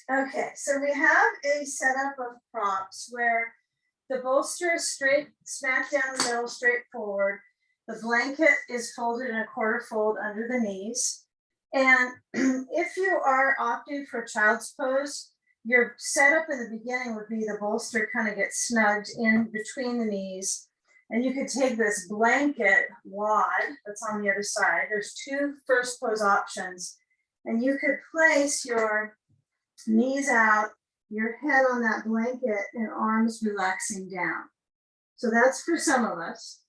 Okay, so we have a setup of props where the bolster is straight, smack down the middle, straight forward. The blanket is folded in a quarter fold under the knees. And if you are opting for child's pose, your setup in the beginning would be the bolster kind of gets snugged in between the knees. And you could take this blanket wad that's on the other side. There's two first pose options. And you could place your knees out, your head on that blanket, and arms relaxing down. So that's for some of us.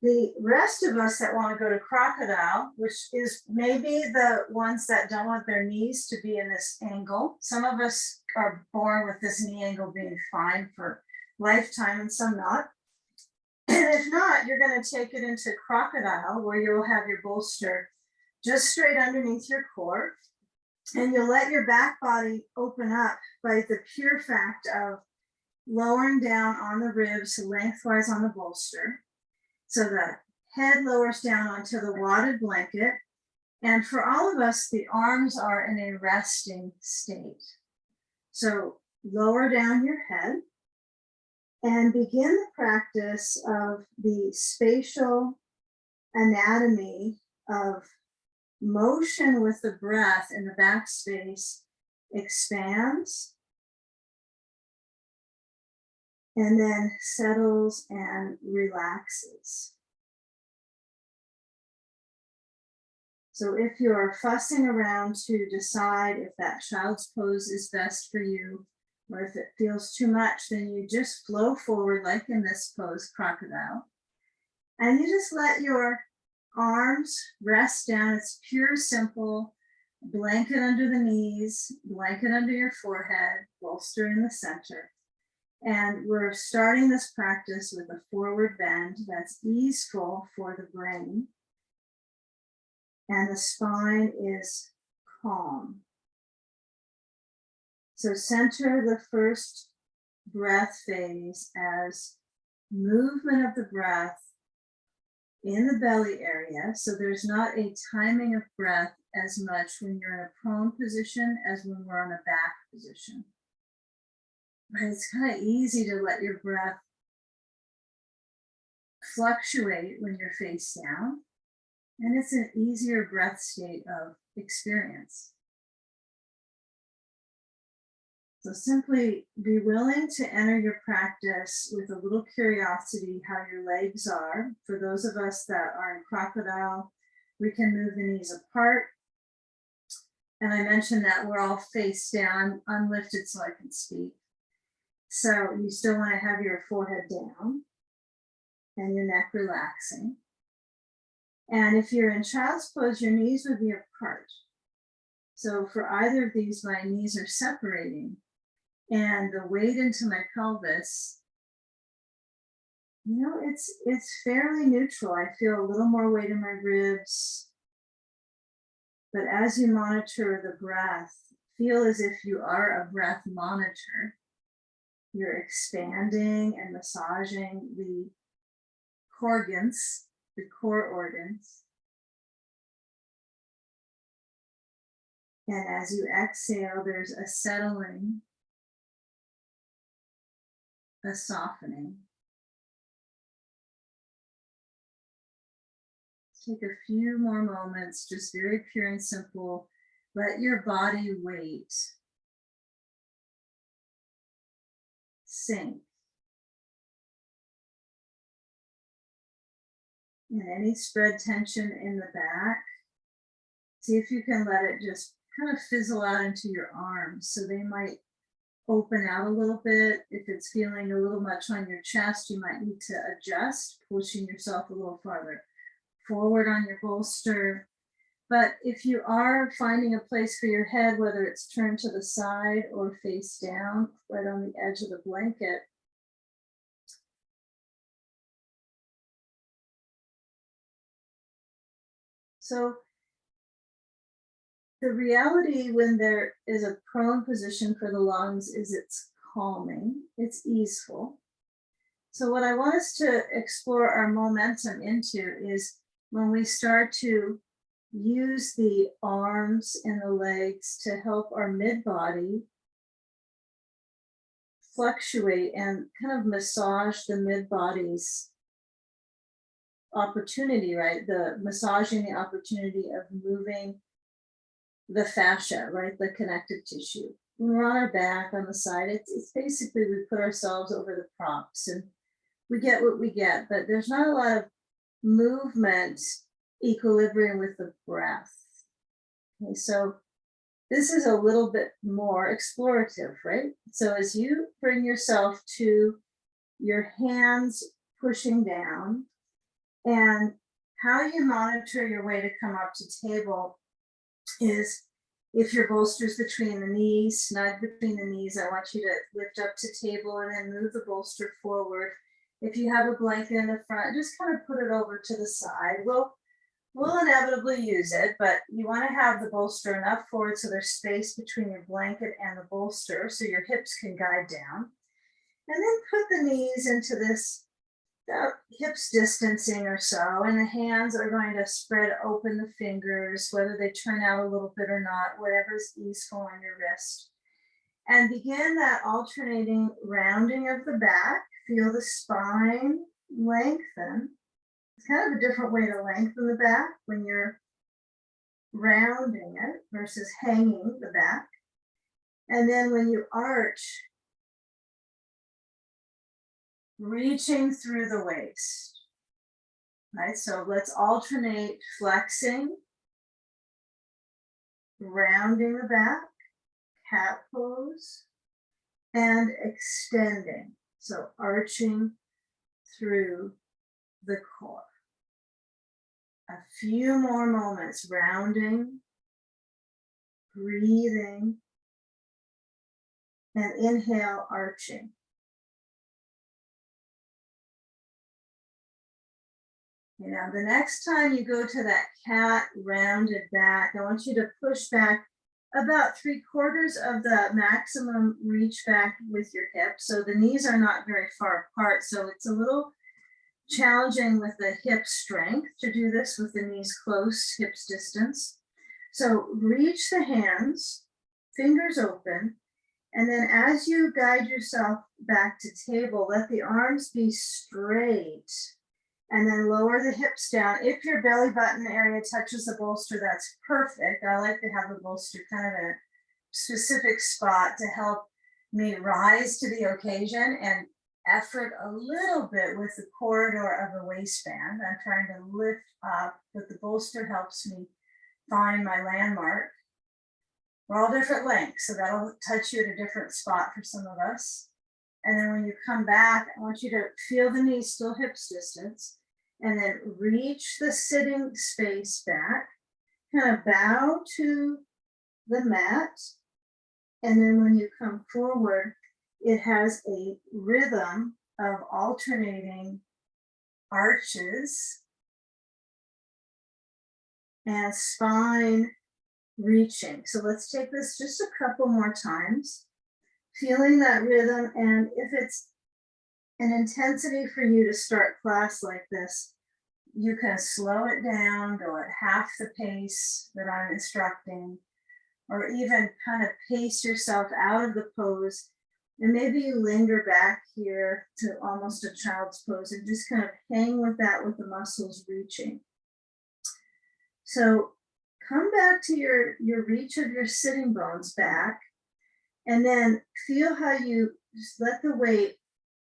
The rest of us that want to go to crocodile, which is maybe the ones that don't want their knees to be in this angle. Some of us are born with this knee angle being fine for lifetime and some not. And if not, you're going to take it into crocodile, where you'll have your bolster just straight underneath your core. And you'll let your back body open up by the pure fact of lowering down on the ribs lengthwise on the bolster. So the head lowers down onto the wadded blanket. And for all of us, the arms are in a resting state. So lower down your head and begin the practice of the spatial anatomy of motion with the breath in the back space expands and then settles and relaxes. So if you're fussing around to decide if that child's pose is best for you, or if it feels too much, then you just flow forward like in this pose, crocodile, and you just let your arms rest down. It's pure, simple, blanket under the knees, blanket under your forehead, bolster in the center. And we're starting this practice with a forward bend that's easeful for the brain. And the spine is calm. So center the first breath phase as movement of the breath in the belly area. So there's not a timing of breath as much when you're in a prone position as when we're in a back position. But it's kind of easy to let your breath fluctuate when you're face down. And it's an easier breath state of experience. So simply be willing to enter your practice with a little curiosity how your legs are. For those of us that are in crocodile, we can move the knees apart. And I mentioned that we're all face down, unlifted so I can speak. So you still want to have your forehead down and your neck relaxing. And if you're in child's pose, your knees would be apart. So for either of these, my knees are separating. And the weight into my pelvis, it's fairly neutral. I feel a little more weight in my ribs. But as you monitor the breath, feel as if you are a breath monitor. You're expanding and massaging the corgans, the core organs. And as you exhale, there's a settling, a softening. Take a few more moments, just very pure and simple. Let your body weight sink. And any spread tension in the back, see if you can let it just kind of fizzle out into your arms. So they might open out a little bit. If it's feeling a little much on your chest, you might need to adjust, pushing yourself a little farther forward on your bolster. But if you are finding a place for your head, whether it's turned to the side or face down, right on the edge of the blanket, so the reality when there is a prone position for the lungs is it's calming, it's easeful. So what I want us to explore our momentum into is when we start to use the arms and the legs to help our mid-body fluctuate and kind of massage the mid-body's opportunity, right? The massaging the opportunity of moving the fascia, right? The connective tissue. When we're on our back, on the side, it's basically we put ourselves over the props and we get what we get, but there's not a lot of movement equilibrium with the breath. Okay, so this is a little bit more explorative, right? So as you bring yourself to your hands pushing down, and how you monitor your way to come up to table is if your bolster's between the knees, snug between the knees, I want you to lift up to table and then move the bolster forward. If you have a blanket in the front, just kind of put it over to the side. We'll inevitably use it, but you want to have the bolster enough forward so there's space between your blanket and the bolster so your hips can guide down. And then put the knees into this hips distancing or so, and the hands are going to spread open the fingers, whether they turn out a little bit or not, whatever's easeful on your wrist. And begin that alternating rounding of the back. Feel the spine lengthen. It's kind of a different way to lengthen the back when you're rounding it versus hanging the back. And then when you arch, reaching through the waist, right? So let's alternate flexing, rounding the back, cat pose, and extending. So arching through the core. A few more moments, rounding, breathing, and inhale, arching. You know, the next time you go to that cat rounded back, I want you to push back about 3/4 of the maximum reach back with your hips. So the knees are not very far apart. So it's a little challenging with the hip strength to do this with the knees close, hips distance. So reach the hands, fingers open, and then as you guide yourself back to table, let the arms be straight. And then lower the hips down. If your belly button area touches the bolster, that's perfect. I like to have the bolster kind of in a specific spot to help me rise to the occasion and effort a little bit with the corridor of the waistband. I'm trying to lift up, but the bolster helps me find my landmark. We're all different lengths, so that'll touch you at a different spot for some of us. And then when you come back, I want you to feel the knees still hips distance, and then reach the sitting space back, kind of bow to the mat. And then when you come forward, it has a rhythm of alternating arches and spine reaching. So let's take this just a couple more times. Feeling that rhythm, and if it's an intensity for you to start class like this, you can slow it down, go at half the pace that I'm instructing, or even kind of pace yourself out of the pose. And maybe you linger back here to almost a child's pose and just kind of hang with that with the muscles reaching. So come back to your reach of your sitting bones back. And then feel how you just let the weight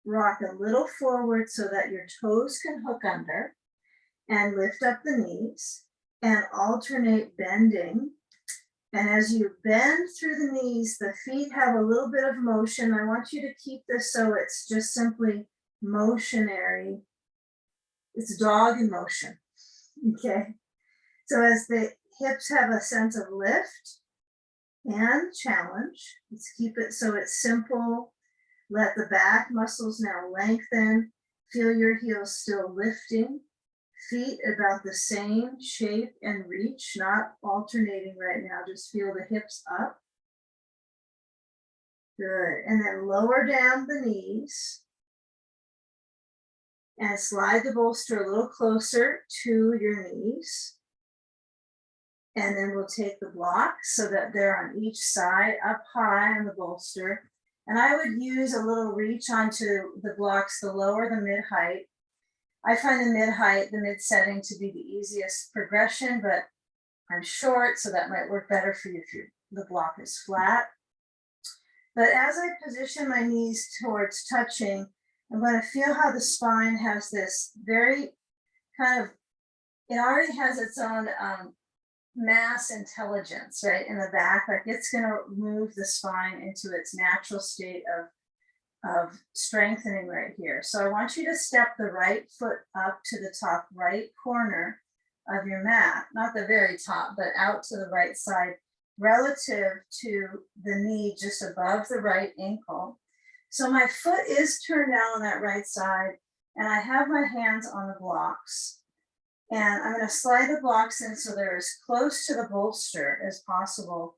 rock a little forward so that your toes can hook under, and lift up the knees and alternate bending. And as you bend through the knees, the feet have a little bit of motion. I want you to keep this so it's just simply motionary. It's dog in motion, okay? So as the hips have a sense of lift and challenge, let's keep it so it's simple. Let the back muscles now lengthen. Feel your heels still lifting. Feet about the same shape and reach, not alternating right now. Just feel the hips up. Good. And then lower down the knees and slide the bolster a little closer to your knees. And then we'll take the blocks so that they're on each side, up high on the bolster. And I would use a little reach onto the blocks, the lower, the mid height. I find the mid height, the mid setting to be the easiest progression, but I'm short, so that might work better for you if the block is flat. But as I position my knees towards touching, I'm going to feel how the spine has this very kind of, it already has its own mass intelligence, right, in the back. Like it's going to move the spine into its natural state of strengthening right here. So I want you to step the right foot up to the top right corner of your mat, not the very top, but out to the right side, relative to the knee just above the right ankle. So my foot is turned down on that right side, and I have my hands on the blocks. And I'm going to slide the blocks in so they're as close to the bolster as possible.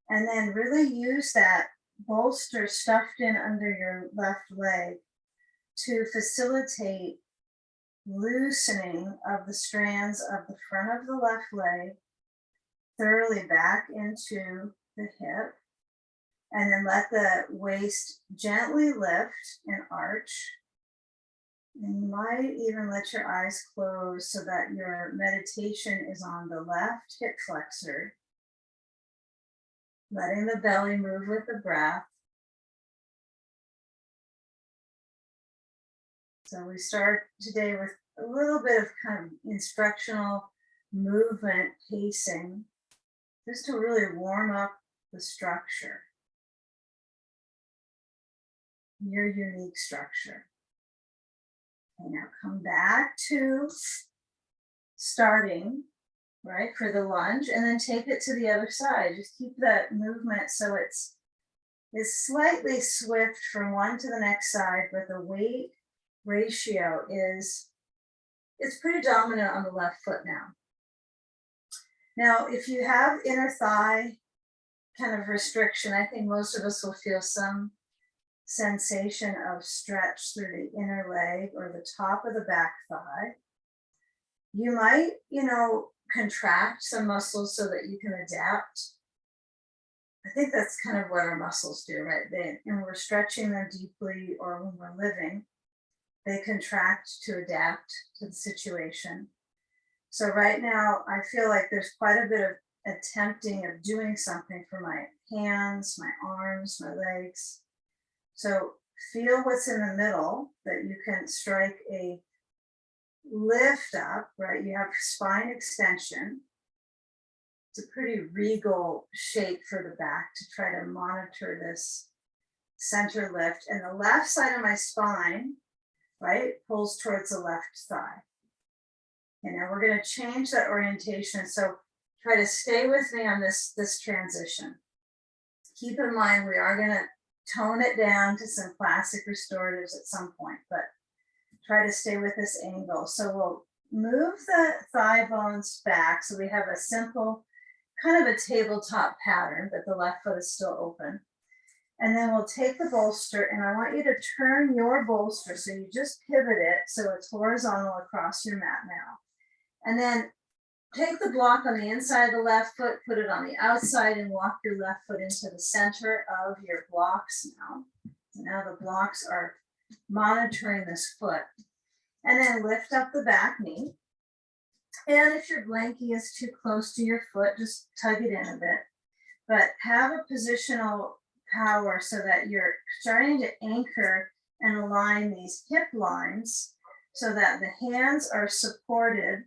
And then really use that bolster stuffed in under your left leg to facilitate loosening of the strands of the front of the left leg thoroughly back into the hip. And then let the waist gently lift and arch. And you might even let your eyes close so that your meditation is on the left hip flexor, letting the belly move with the breath. So we start today with a little bit of kind of instructional movement pacing, just to really warm up the structure, your unique structure. Okay, now come back to starting, right, for the lunge, and then take it to the other side. Just keep that movement so it's slightly swift from one to the next side, but the weight ratio it's pretty dominant on the left foot now. Now, if you have inner thigh kind of restriction, I think most of us will feel some sensation of stretch through the inner leg or the top of the back thigh. You might, contract some muscles so that you can adapt. I think that's kind of what our muscles do, right? And we're stretching them deeply, or when we're living, they contract to adapt to the situation. So right now, I feel like there's quite a bit of attempting of doing something for my hands, my arms, my legs. So feel what's in the middle, that you can strike a lift up, right? You have spine extension. It's a pretty regal shape for the back to try to monitor this center lift. And the left side of my spine, right, pulls towards the left thigh. And now we're going to change that orientation. So try to stay with me on this transition. Keep in mind, we are going to tone it down to some classic restoratives at some point, but try to stay with this angle. So we'll move the thigh bones back. So we have a simple kind of a tabletop pattern, but the left foot is still open. And then we'll take the bolster, and I want you to turn your bolster. So you just pivot it so it's horizontal across your mat now. And then take the block on the inside of the left foot, put it on the outside, and walk your left foot into the center of your blocks now. So now the blocks are monitoring this foot. And then lift up the back knee. And if your blankie is too close to your foot, just tug it in a bit. But have a positional power so that you're starting to anchor and align these hip lines so that the hands are supported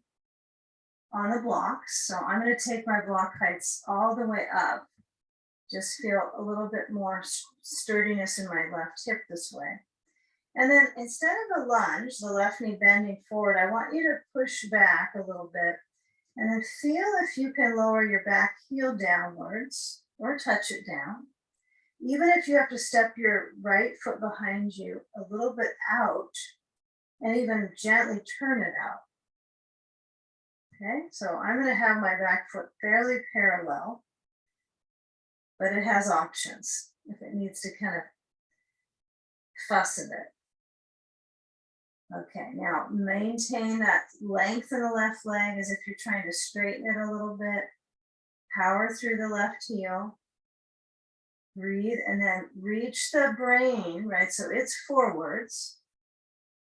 on the blocks. So I'm going to take my block heights all the way up. Just feel a little bit more sturdiness in my left hip this way. And then instead of a lunge, the left knee bending forward, I want you to push back a little bit and then feel if you can lower your back heel downwards or touch it down. Even if you have to step your right foot behind you a little bit out and even gently turn it out. Okay, so I'm going to have my back foot fairly parallel, but it has options if it needs to kind of fuss a bit. Okay, now maintain that length in the left leg as if you're trying to straighten it a little bit. Power through the left heel. Breathe and then reach the brain, right? So it's forwards,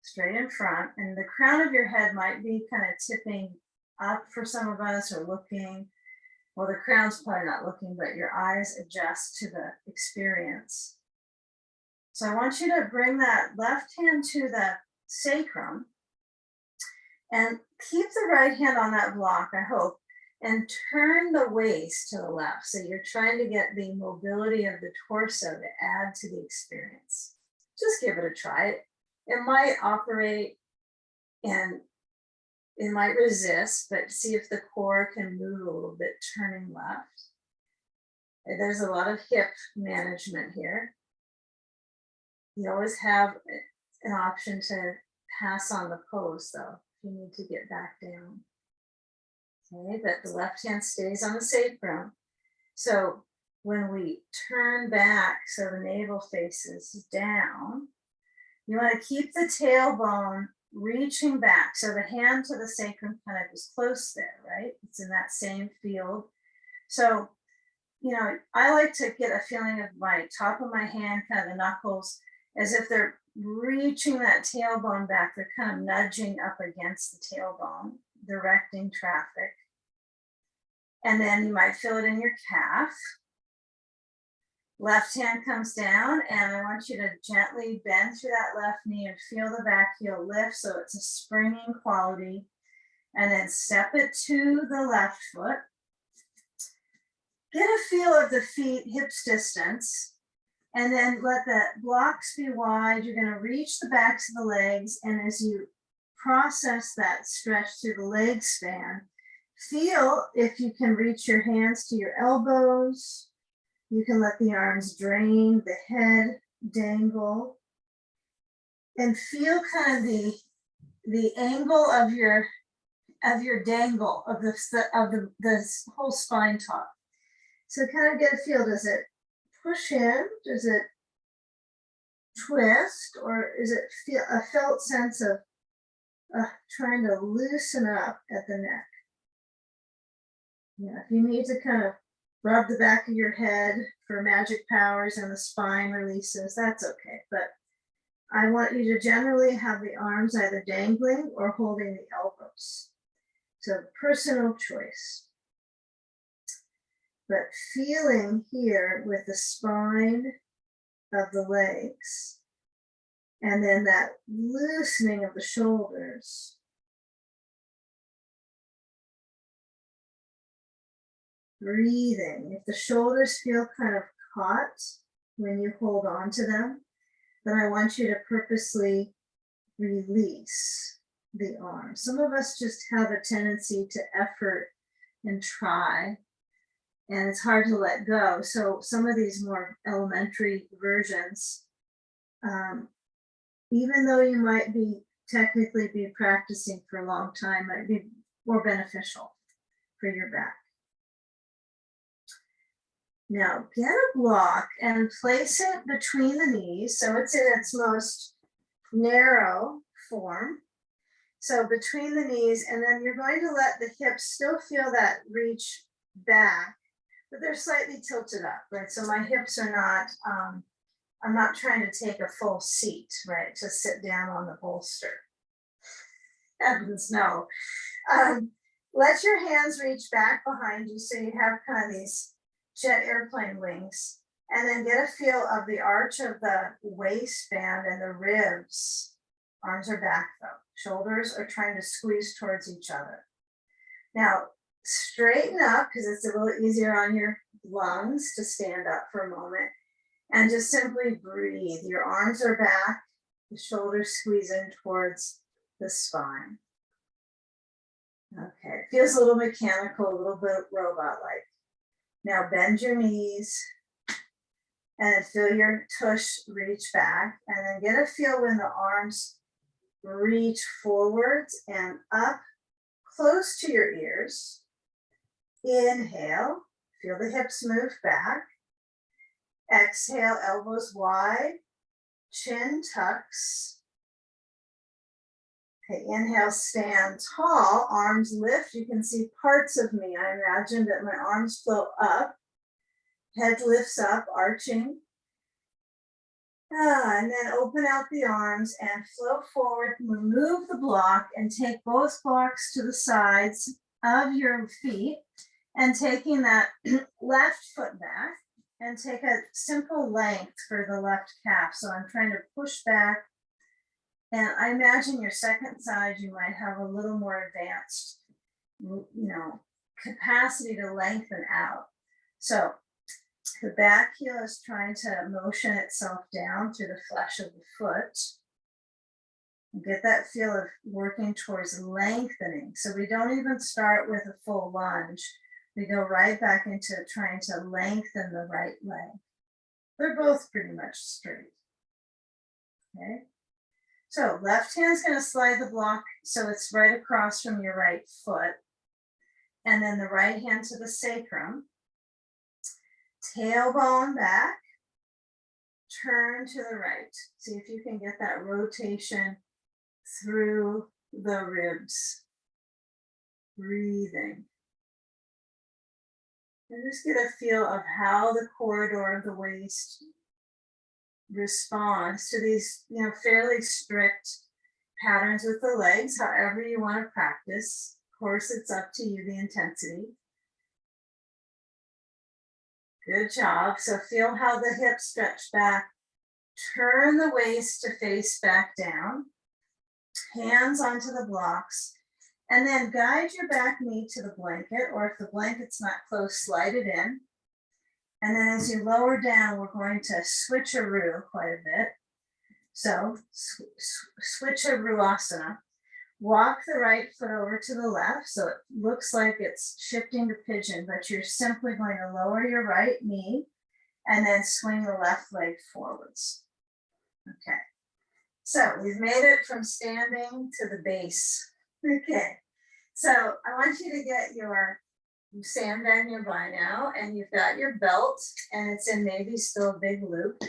straight in front, and the crown of your head might be kind of tipping up for some of us or looking. Well, the crown's probably not looking, but your eyes adjust to the experience. So I want you to bring that left hand to the sacrum and keep the right hand on that block, I hope, and turn the waist to the left. So you're trying to get the mobility of the torso to add to the experience. Just give it a try. It might operate and it might resist, but see if the core can move a little bit, turning left. There's a lot of hip management here. You always have an option to pass on the pose though, if you need to get back down. Okay, but the left hand stays on the sacrum. So when we turn back, so the navel faces down, you want to keep the tailbone reaching back. So the hand to the sacrum kind of is close there, right? It's in that same field. So, you know, I like to get a feeling of my top of my hand, kind of the knuckles, as if they're reaching that tailbone back. They're kind of nudging up against the tailbone, directing traffic. And then you might feel it in your calf. Left hand comes down, and I want you to gently bend through that left knee and feel the back heel lift, so it's a springing quality. And then step it to the left foot. Get a feel of the feet, hips distance, and then let the blocks be wide. You're going to reach the backs of the legs, and as you process that stretch through the leg span, feel if you can reach your hands to your elbows. You can let the arms drain, the head dangle, and feel kind of the angle of your dangle of the whole spine top. So kind of get a feel. Does it push in? Does it twist, or is it feel a felt sense of trying to loosen up at the neck? Yeah, if you need to kind of rub the back of your head for magic powers and the spine releases, that's okay. But I want you to generally have the arms either dangling or holding the elbows. So personal choice. But feeling here with the spine of the legs, and then that loosening of the shoulders. Breathing. If the shoulders feel kind of caught when you hold on to them, then I want you to purposely release the arms. Some of us just have a tendency to effort and try, and it's hard to let go. So some of these more elementary versions, even though you might be technically be practicing for a long time, might be more beneficial for your back. Now get a block and place it between the knees, so it's in its most narrow form. So between the knees, and then you're going to let the hips still feel that reach back, but they're slightly tilted up, right? So my hips are not, I'm not trying to take a full seat, right? To sit down on the bolster. Heavens no. Let your hands reach back behind you so you have kind of these jet airplane wings, and then get a feel of the arch of the waistband and the ribs. Arms are back though. Shoulders are trying to squeeze towards each other. Now straighten up, because it's a little easier on your lungs to stand up for a moment, and just simply breathe. Your arms are back, the shoulders squeeze in towards the spine. Okay, it feels a little mechanical, a little bit robot-like. Now bend your knees and feel your tush reach back, and then get a feel when the arms reach forwards and up close to your ears. Inhale, feel the hips move back. Exhale, elbows wide, chin tucks. Okay, inhale, stand tall, arms lift. You can see parts of me. I imagine that my arms float up Head lifts up, arching. And then open out the arms and float forward. Remove the block and take both blocks to the sides of your feet, and taking that left foot back and take a simple length for the left calf. So I'm trying to push back, and I imagine your second side, you might have a little more advanced, capacity to lengthen out. So the back heel is trying to motion itself down through the flesh of the foot. And get that feel of working towards lengthening. So we don't even start with a full lunge. We go right back into trying to lengthen the right leg. They're both pretty much straight. Okay. So left hand's going to slide the block so it's right across from your right foot. And then the right hand to the sacrum. Tailbone back. Turn to the right. See if you can get that rotation through the ribs. Breathing. And just get a feel of how the corridor of the waist responds to these, fairly strict patterns with the legs, however you want to practice. Of course, it's up to you, the intensity. Good job. So feel how the hips stretch back. Turn the waist to face back down. Hands onto the blocks. And then guide your back knee to the blanket, or if the blanket's not close, slide it in. And then as you lower down, we're going to switcheroo quite a bit. So switcheroosana. Walk the right foot over to the left, so it looks like it's shifting to pigeon, but you're simply going to lower your right knee and then swing the left leg forwards. Okay, so we've made it from standing to the base. Okay, so I want you to get your sandbag nearby now, and you've got your belt, and it's in maybe still a big loop.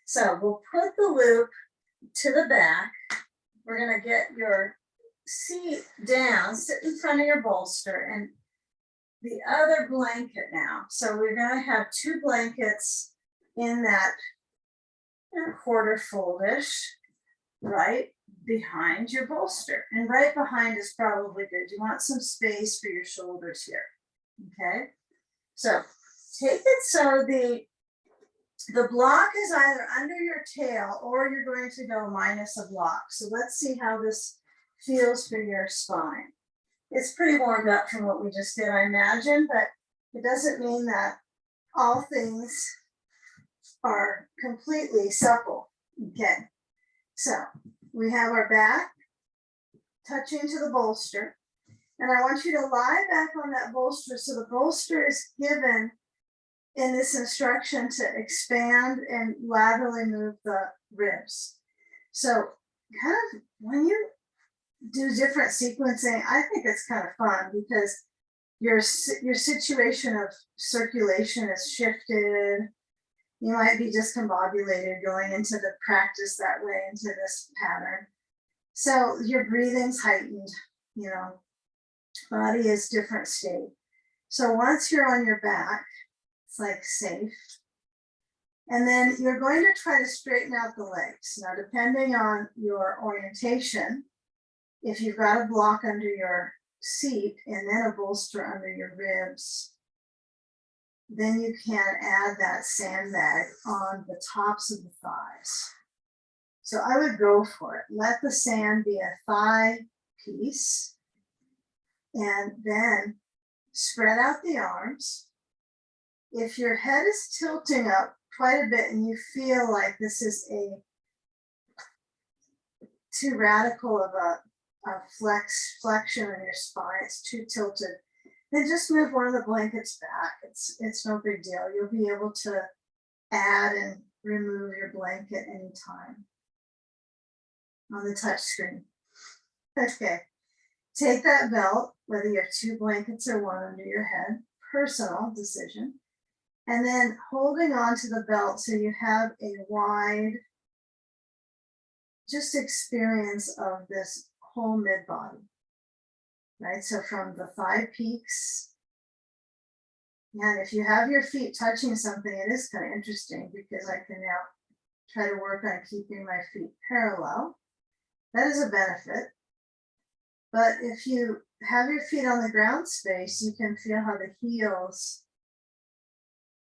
So we'll put the loop to the back. We're gonna get your seat down, sit in front of your bolster, and the other blanket now. So we're gonna have two blankets in that quarter foldish right behind your bolster. And right behind is probably good. You want some space for your shoulders here. Okay, so take it so the block is either under your tail or you're going to go minus a block. So let's see how this feels for your spine. It's pretty warmed up from what we just did, I imagine, but it doesn't mean that all things are completely supple. Okay, so we have our back touching to the bolster, and I want you to lie back on that bolster. So the bolster is given in this instruction to expand and laterally move the ribs. So kind of when you do different sequencing, I think it's kind of fun because your situation of circulation is shifted. You might be discombobulated going into the practice that way, into this pattern. So your breathing's heightened, body is different state. So once you're on your back, it's like safe. And then you're going to try to straighten out the legs. Now, depending on your orientation, if you've got a block under your seat and then a bolster under your ribs, then you can add that sandbag on the tops of the thighs. So I would go for it. Let the sand be a thigh piece, and then spread out the arms. If your head is tilting up quite a bit and you feel like this is a too radical of a flexion in your spine, it's too tilted, then just move one of the blankets back. It's no big deal. You'll be able to add and remove your blanket anytime on the touch screen. Okay, take that belt, whether you have two blankets or one under your head, personal decision, and then holding on to the belt so you have a wide just experience of this whole mid body, right? So from the thigh peaks, And if you have your feet touching something, it is kind of interesting because I can now try to work on keeping my feet parallel. That is a benefit. But if you have your feet on the ground space, you can feel how the heels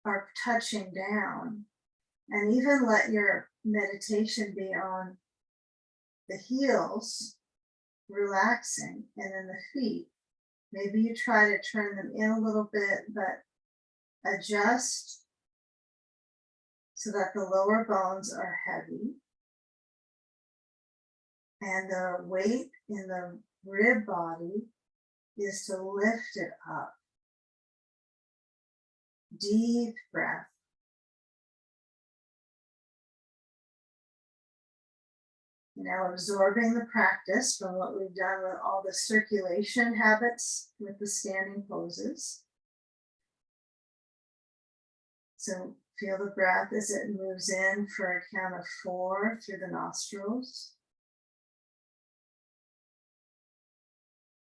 are touching down, and even let your meditation be on the heels relaxing and then the feet. Maybe you try to turn them in a little bit, but adjust so that the lower bones are heavy and the weight in the rib body is to lift it up. Deep breath. Now absorbing the practice from what we've done with all the circulation habits with the standing poses. So feel the breath as it moves in for a count of 4 through the nostrils.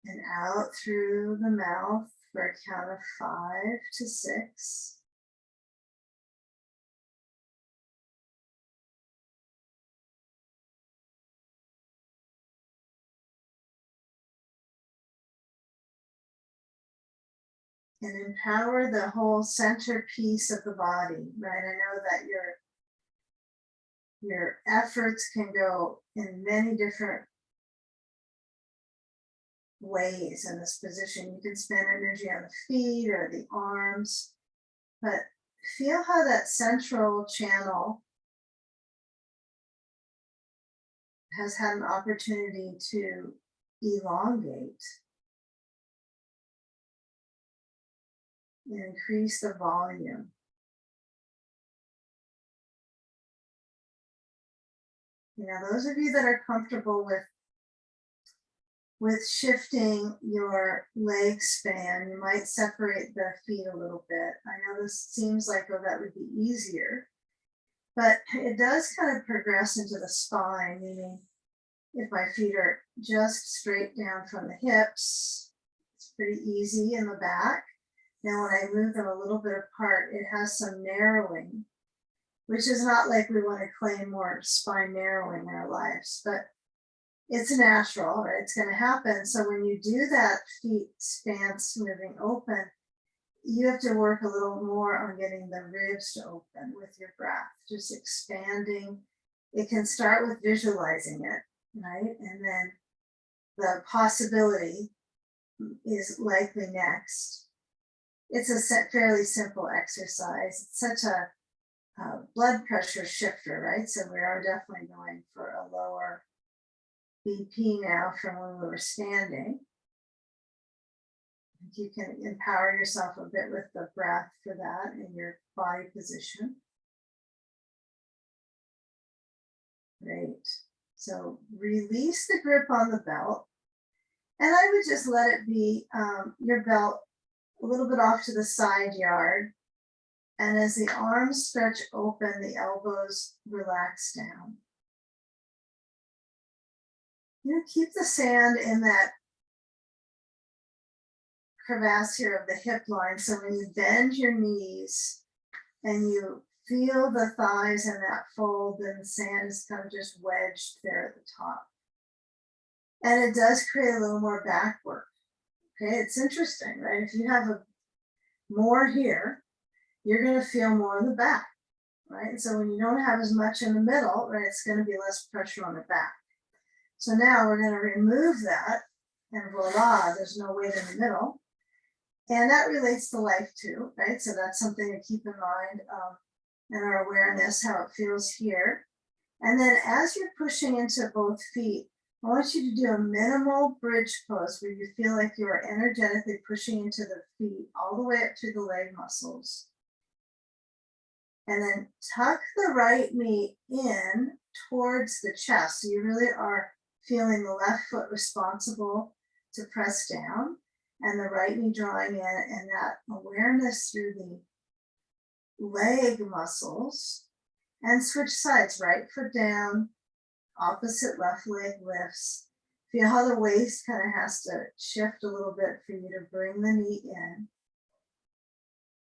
And out through the mouth for a count of 5 to 6. And empower the whole centerpiece of the body, right? I know that your efforts can go in many different ways in this position. You can spend energy on the feet or the arms, but feel how that central channel has had an opportunity to elongate, and increase the volume. You know, those of you that are comfortable with shifting your leg span, you might separate the feet a little bit. I know this seems like, oh, that would be easier, but it does kind of progress into the spine, meaning if my feet are just straight down from the hips, it's pretty easy in the back. Now, when I move them a little bit apart, it has some narrowing, which is not like we want to claim more spine narrowing in our lives, but it's natural, right? It's going to happen. So when you do that feet stance moving open, you have to work a little more on getting the ribs to open with your breath, just expanding. It can start with visualizing it, right? And then the possibility is likely next. It's a fairly simple exercise. It's such a blood pressure shifter, right? So we are definitely going for a lower BP now from when we were standing. You can empower yourself a bit with the breath for that in your body position. Great. So release the grip on the belt. And I would just let it be your belt a little bit off to the side yard. And as the arms stretch open, the elbows relax down. You know, keep the sand in that crevasse here of the hip line. So when you bend your knees and you feel the thighs in that fold, then the sand is kind of just wedged there at the top. And it does create a little more back work. Okay, it's interesting, right? If you have more here, you're going to feel more in the back, right? And so when you don't have as much in the middle, right, it's going to be less pressure on the back. So now we're going to remove that, and voila, there's no weight in the middle. And that relates to life too, right? So that's something to keep in mind in our awareness, how it feels here. And then as you're pushing into both feet, I want you to do a minimal bridge pose where you feel like you are energetically pushing into the feet all the way up to the leg muscles. And then tuck the right knee in towards the chest. So you really are feeling the left foot responsible to press down and the right knee drawing in, and that awareness through the leg muscles. And switch sides, right foot down, opposite left leg lifts. Feel how the waist kind of has to shift a little bit for you to bring the knee in.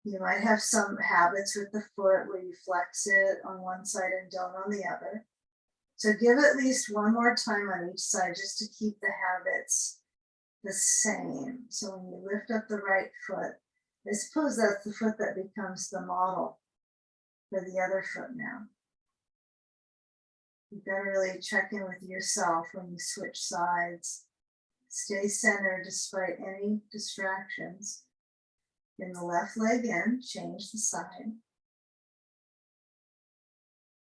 You might have some habits with the foot where you flex it on one side and don't on the other. So give at least one more time on each side just to keep the habits the same. So when you lift up the right foot, I suppose that's the foot that becomes the model for the other foot now. You've got to really check in with yourself when you switch sides. Stay centered despite any distractions. Bring the left leg in, change the side.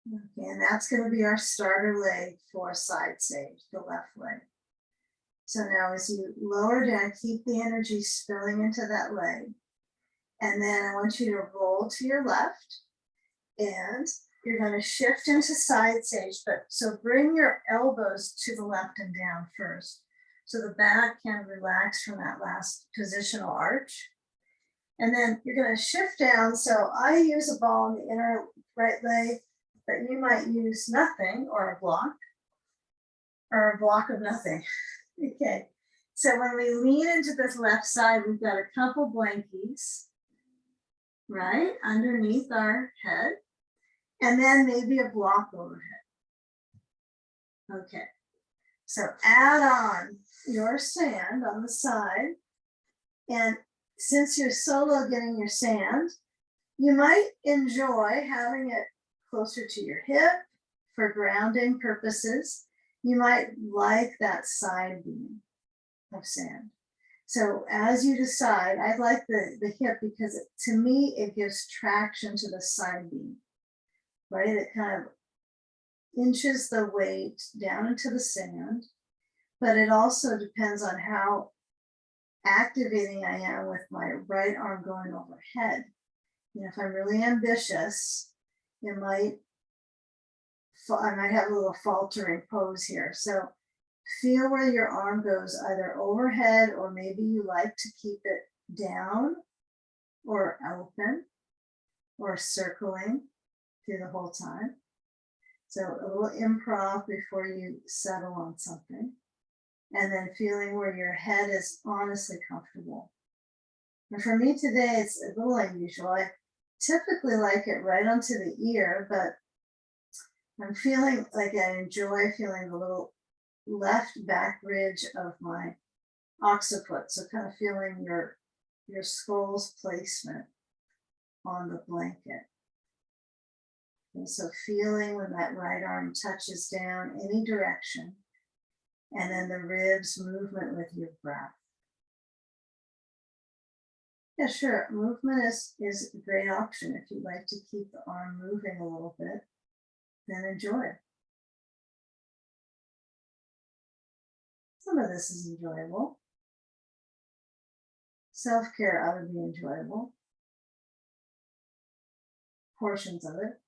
Okay, and that's going to be our starter leg for side sage, the left leg. So now as you lower down, keep the energy spilling into that leg. And then I want you to roll to your left. And you're going to shift into side sage. But so bring your elbows to the left and down first. So the back can relax from that last positional arch. And then you're going to shift down. So I use a ball in the inner right leg, but you might use nothing or a block of nothing. Okay. So when we lean into this left side, we've got a couple blankies, right, underneath our head, and then maybe a block overhead. Okay. So add on your sand on the side. And since you're solo getting your sand, you might enjoy having it closer to your hip for grounding purposes. You might like that side beam of sand. So as you decide, I like the hip because to me, it gives traction to the side beam, right? It kind of inches the weight down into the sand, but it also depends on how activating I am with my right arm going overhead. You know, if I'm really ambitious, I might have a little faltering pose here. So feel where your arm goes either overhead, or maybe you like to keep it down or open or circling through the whole time. So a little improv before you settle on something. And then feeling where your head is honestly comfortable. And for me today, it's a little unusual. I typically like it right onto the ear, but I'm feeling like I enjoy feeling the little left back ridge of my occiput. So kind of feeling your skull's placement on the blanket. And so feeling when that right arm touches down any direction, and then the ribs movement with your breath. Yeah, sure. Movement is a great option. If you'd like to keep the arm moving a little bit, then enjoy. Some of this is enjoyable. Self-care ought to be enjoyable. Portions of it.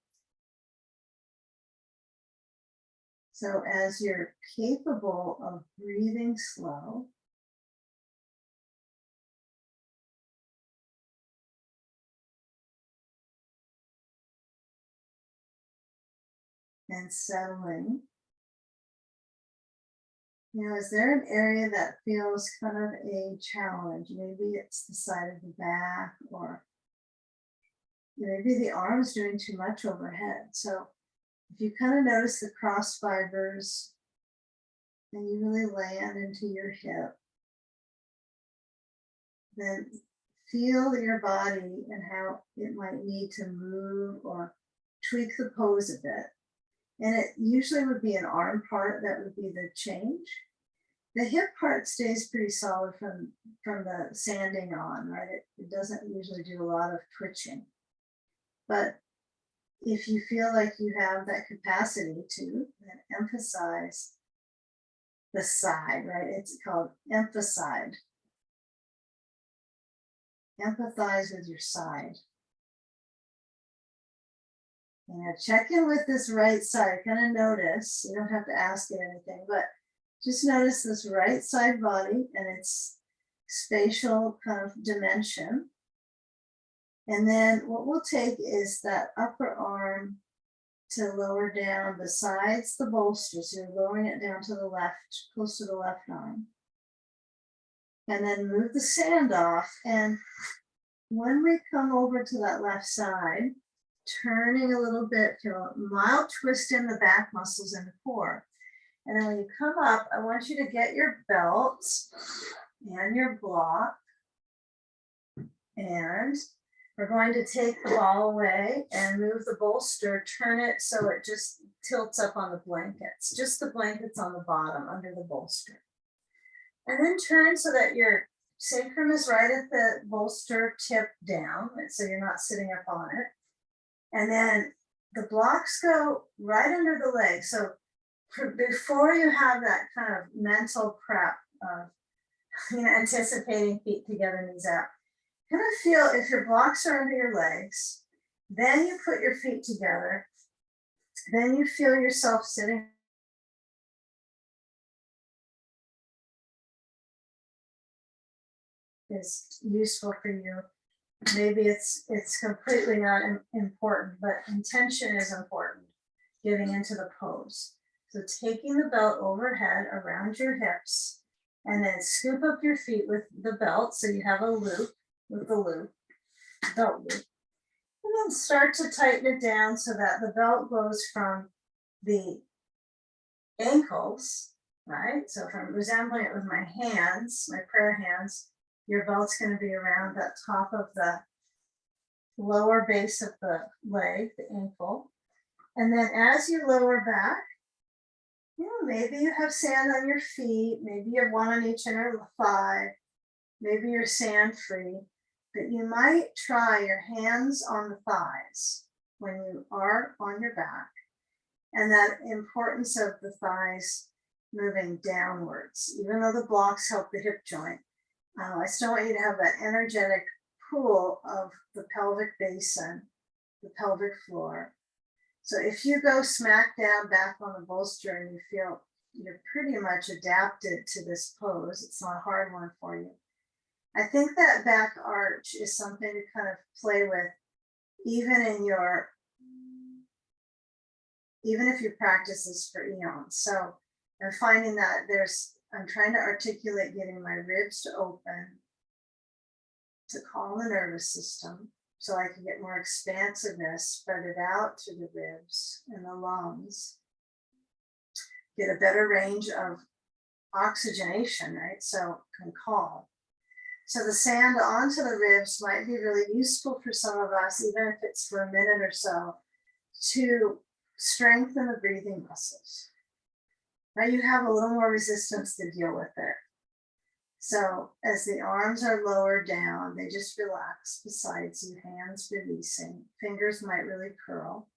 So as you're capable of breathing slow, and settling, you know, is there an area that feels kind of a challenge? Maybe it's the side of the back, or maybe the arm's doing too much overhead. So if you kind of notice the cross fibers and you really land into your hip, then feel your body and how it might need to move or tweak the pose a bit. And it usually would be an arm part that would be the change. The hip part stays pretty solid from the sanding on, right? It doesn't usually do a lot of twitching. But if you feel like you have that capacity to, then emphasize the side, right? It's called emphasize. Empathize with your side. And check in with this right side. Kind of notice, you don't have to ask it anything, but just notice this right side body and its spatial kind of dimension. And then what we'll take is that upper arm to lower down besides the bolster. So you're lowering it down to the left, close to the left arm. And then move the sand off. And When we come over to that left side, turning a little bit, feel a mild twist in the back muscles and the core. And then when you come up, I want you to get your belt and your block. And we're going to take the ball away and move the bolster, turn it so it just tilts up on the blankets, just the blankets on the bottom under the bolster. And then turn so that your sacrum is right at the bolster tip down, so you're not sitting up on it. And then the blocks go right under the leg. So before you have that kind of mental prep of anticipating feet together, knees out, kind of feel if your blocks are under your legs, then you put your feet together, then you feel yourself sitting. Is useful for you. Maybe it's completely not important, but intention is important getting into the pose. So taking the belt overhead around your hips and then scoop up your feet with the belt so you have a loop with the loop, belt loop. And then start to tighten it down so that the belt goes from the ankles, right? So if I'm resembling it with my hands, my prayer hands, your belt's going to be around that top of the lower base of the leg, the ankle. And then as you lower back, maybe you have sand on your feet, maybe you have one on each inner thigh, maybe you're sand free, but you might try your hands on the thighs when you are on your back, and that importance of the thighs moving downwards, even though the blocks help the hip joint. I still want you to have that energetic pool of the pelvic basin, the pelvic floor. So if you go smack down back on the bolster and you feel you're pretty much adapted to this pose, it's not a hard one for you. I think that back arch is something to kind of play with, even if you practice this for eons. So I'm finding that I'm trying to articulate getting my ribs to open, to calm the nervous system, so I can get more expansiveness, spread it out to the ribs and the lungs, get a better range of oxygenation, right? So can calm. So the sand onto the ribs might be really useful for some of us, even if it's for a minute or so, to strengthen the breathing muscles. Now you have a little more resistance to deal with it. So as the arms are lowered down, they just relax beside you, hands releasing, fingers might really curl.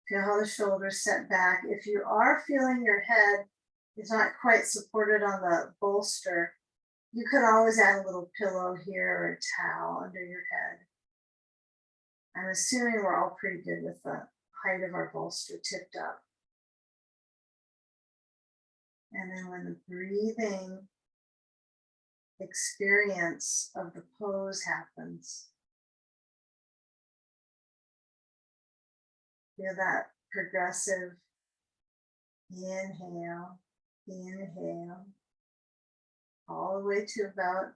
Feel how the shoulders set back. If you are feeling your head is not quite supported on the bolster, you could always add a little pillow here or a towel under your head. I'm assuming we're all pretty good with the height of our bolster tipped up. And then when the breathing experience of the pose happens, feel that progressive inhale, all the way to about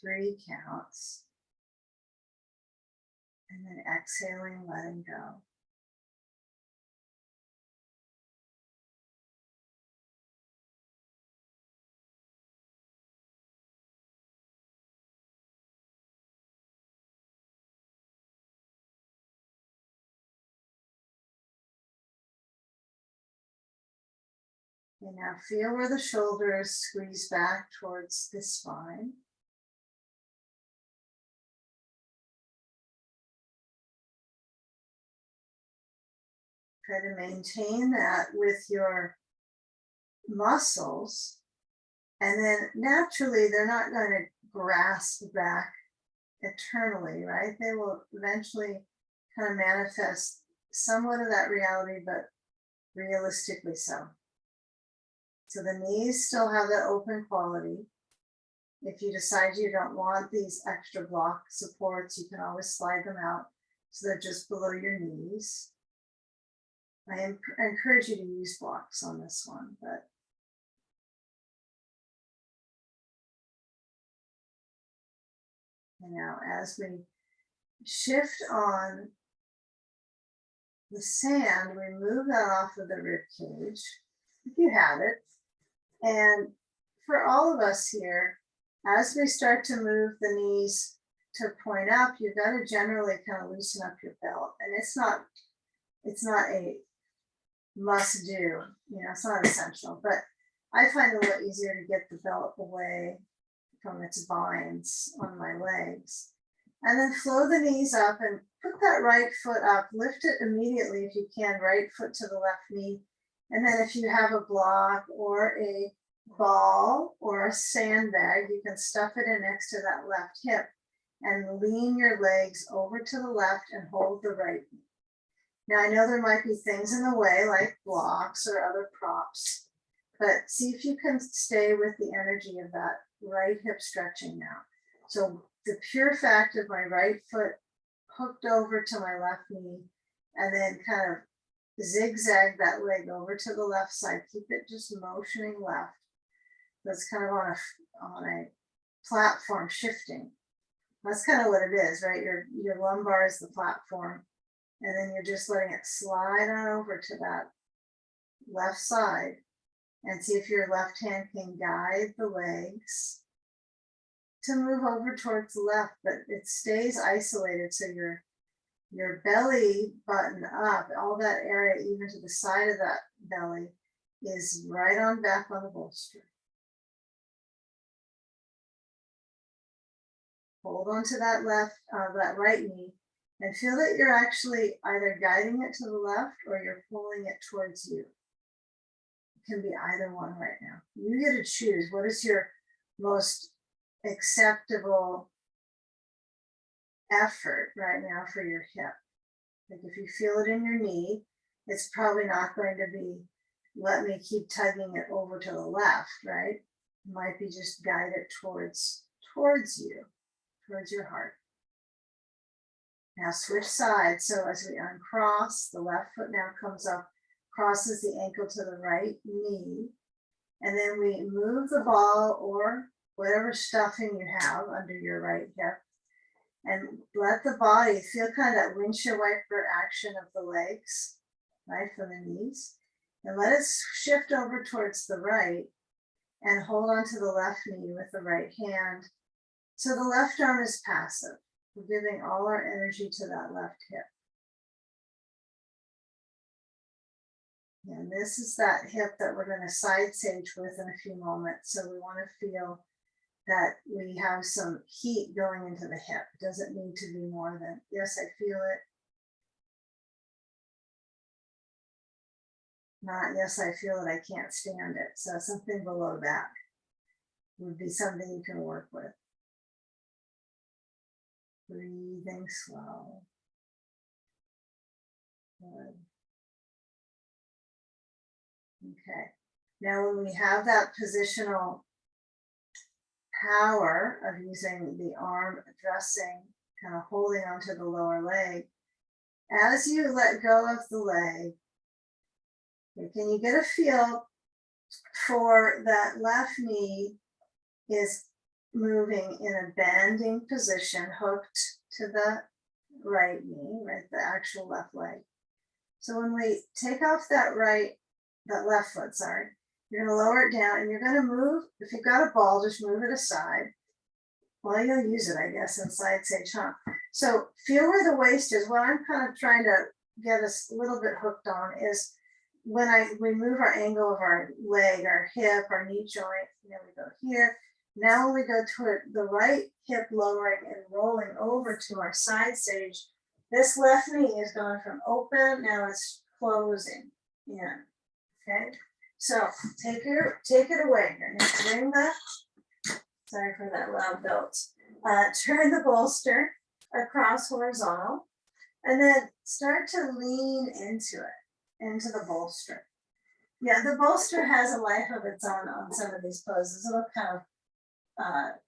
3 counts. And then exhaling, letting go. And now feel where the shoulders squeeze back towards the spine. Try to maintain that with your muscles. And then naturally, they're not going to grasp back eternally, right? They will eventually kind of manifest somewhat of that reality, but realistically so. So the knees still have that open quality. If you decide you don't want these extra block supports, you can always slide them out so they're just below your knees. I encourage you to use blocks on this one, but And now as we shift on the sand, we move that off of the rib cage, if you have it. And for all of us here, as we start to move the knees to point up, you've got to generally kind of loosen up your belt. And it's not a must do, you know, it's not essential, but I find it a lot easier to get the belt away from its binds on my legs. And then flow the knees up and put that right foot up, lift it immediately if you can, right foot to the left knee. And then if you have a block or a ball or a sandbag, you can stuff it in next to that left hip and lean your legs over to the left and hold the right knee. Now I know there might be things in the way like blocks or other props, but see if you can stay with the energy of that right hip stretching now. So the pure fact of my right foot hooked over to my left knee and then kind of zigzag that leg over to the left side. Keep it just motioning left. That's kind of on a platform shifting. That's kind of what it is, right? Your lumbar is the platform. And then you're just letting it slide on over to that left side and see if your left hand can guide the legs to move over towards the left, but it stays isolated. So your belly button up, all that area, even to the side of that belly, is right on back on the bolster. Hold on to that that right knee and feel that you're actually either guiding it to the left or you're pulling it towards you. It can be either one right now. You get to choose what is your most acceptable effort right now for your hip. Like if you feel it in your knee, it's probably not going to be, let me keep tugging it over to the left, right? It might be just guide it towards you, towards your heart. Now switch sides. So as we uncross, the left foot now comes up, crosses the ankle to the right knee. And then we move the ball or whatever stuffing you have under your right hip and let the body feel kind of that windshield wiper action of the legs, right, from the knees. And let it shift over towards the right and hold on to the left knee with the right hand. So the left arm is passive. We're giving all our energy to that left hip. And this is that hip that we're going to side sage with in a few moments. So we want to feel that we have some heat going into the hip. It doesn't need to be more than, yes, I feel it. Not, yes, I feel it, I can't stand it. So something below that would be something you can work with. Breathing slow. Good. Okay. Now when we have that positional power of using the arm addressing, kind of holding onto the lower leg, as you let go of the leg, can you get a feel for that left knee is moving in a bending position, hooked to the right knee, right, the actual left leg. So when we take off that left foot, sorry, you're going to lower it down and you're going to move. If you've got a ball, just move it aside. Well, you'll use it, I guess, in side sage, huh? So feel where the waist is. What I'm kind of trying to get us a little bit hooked on is when we move our angle of our leg, our hip, our knee joint, we go here. Now when we go to the right hip lowering and rolling over to our side sage, this left knee is going from open, now it's closing in, okay? So take it away here. Now bring the, sorry for that loud belt. Turn the bolster across horizontal and then start to lean into it, into the bolster. Yeah, the bolster has a life of its own on some of these poses. It'll kind of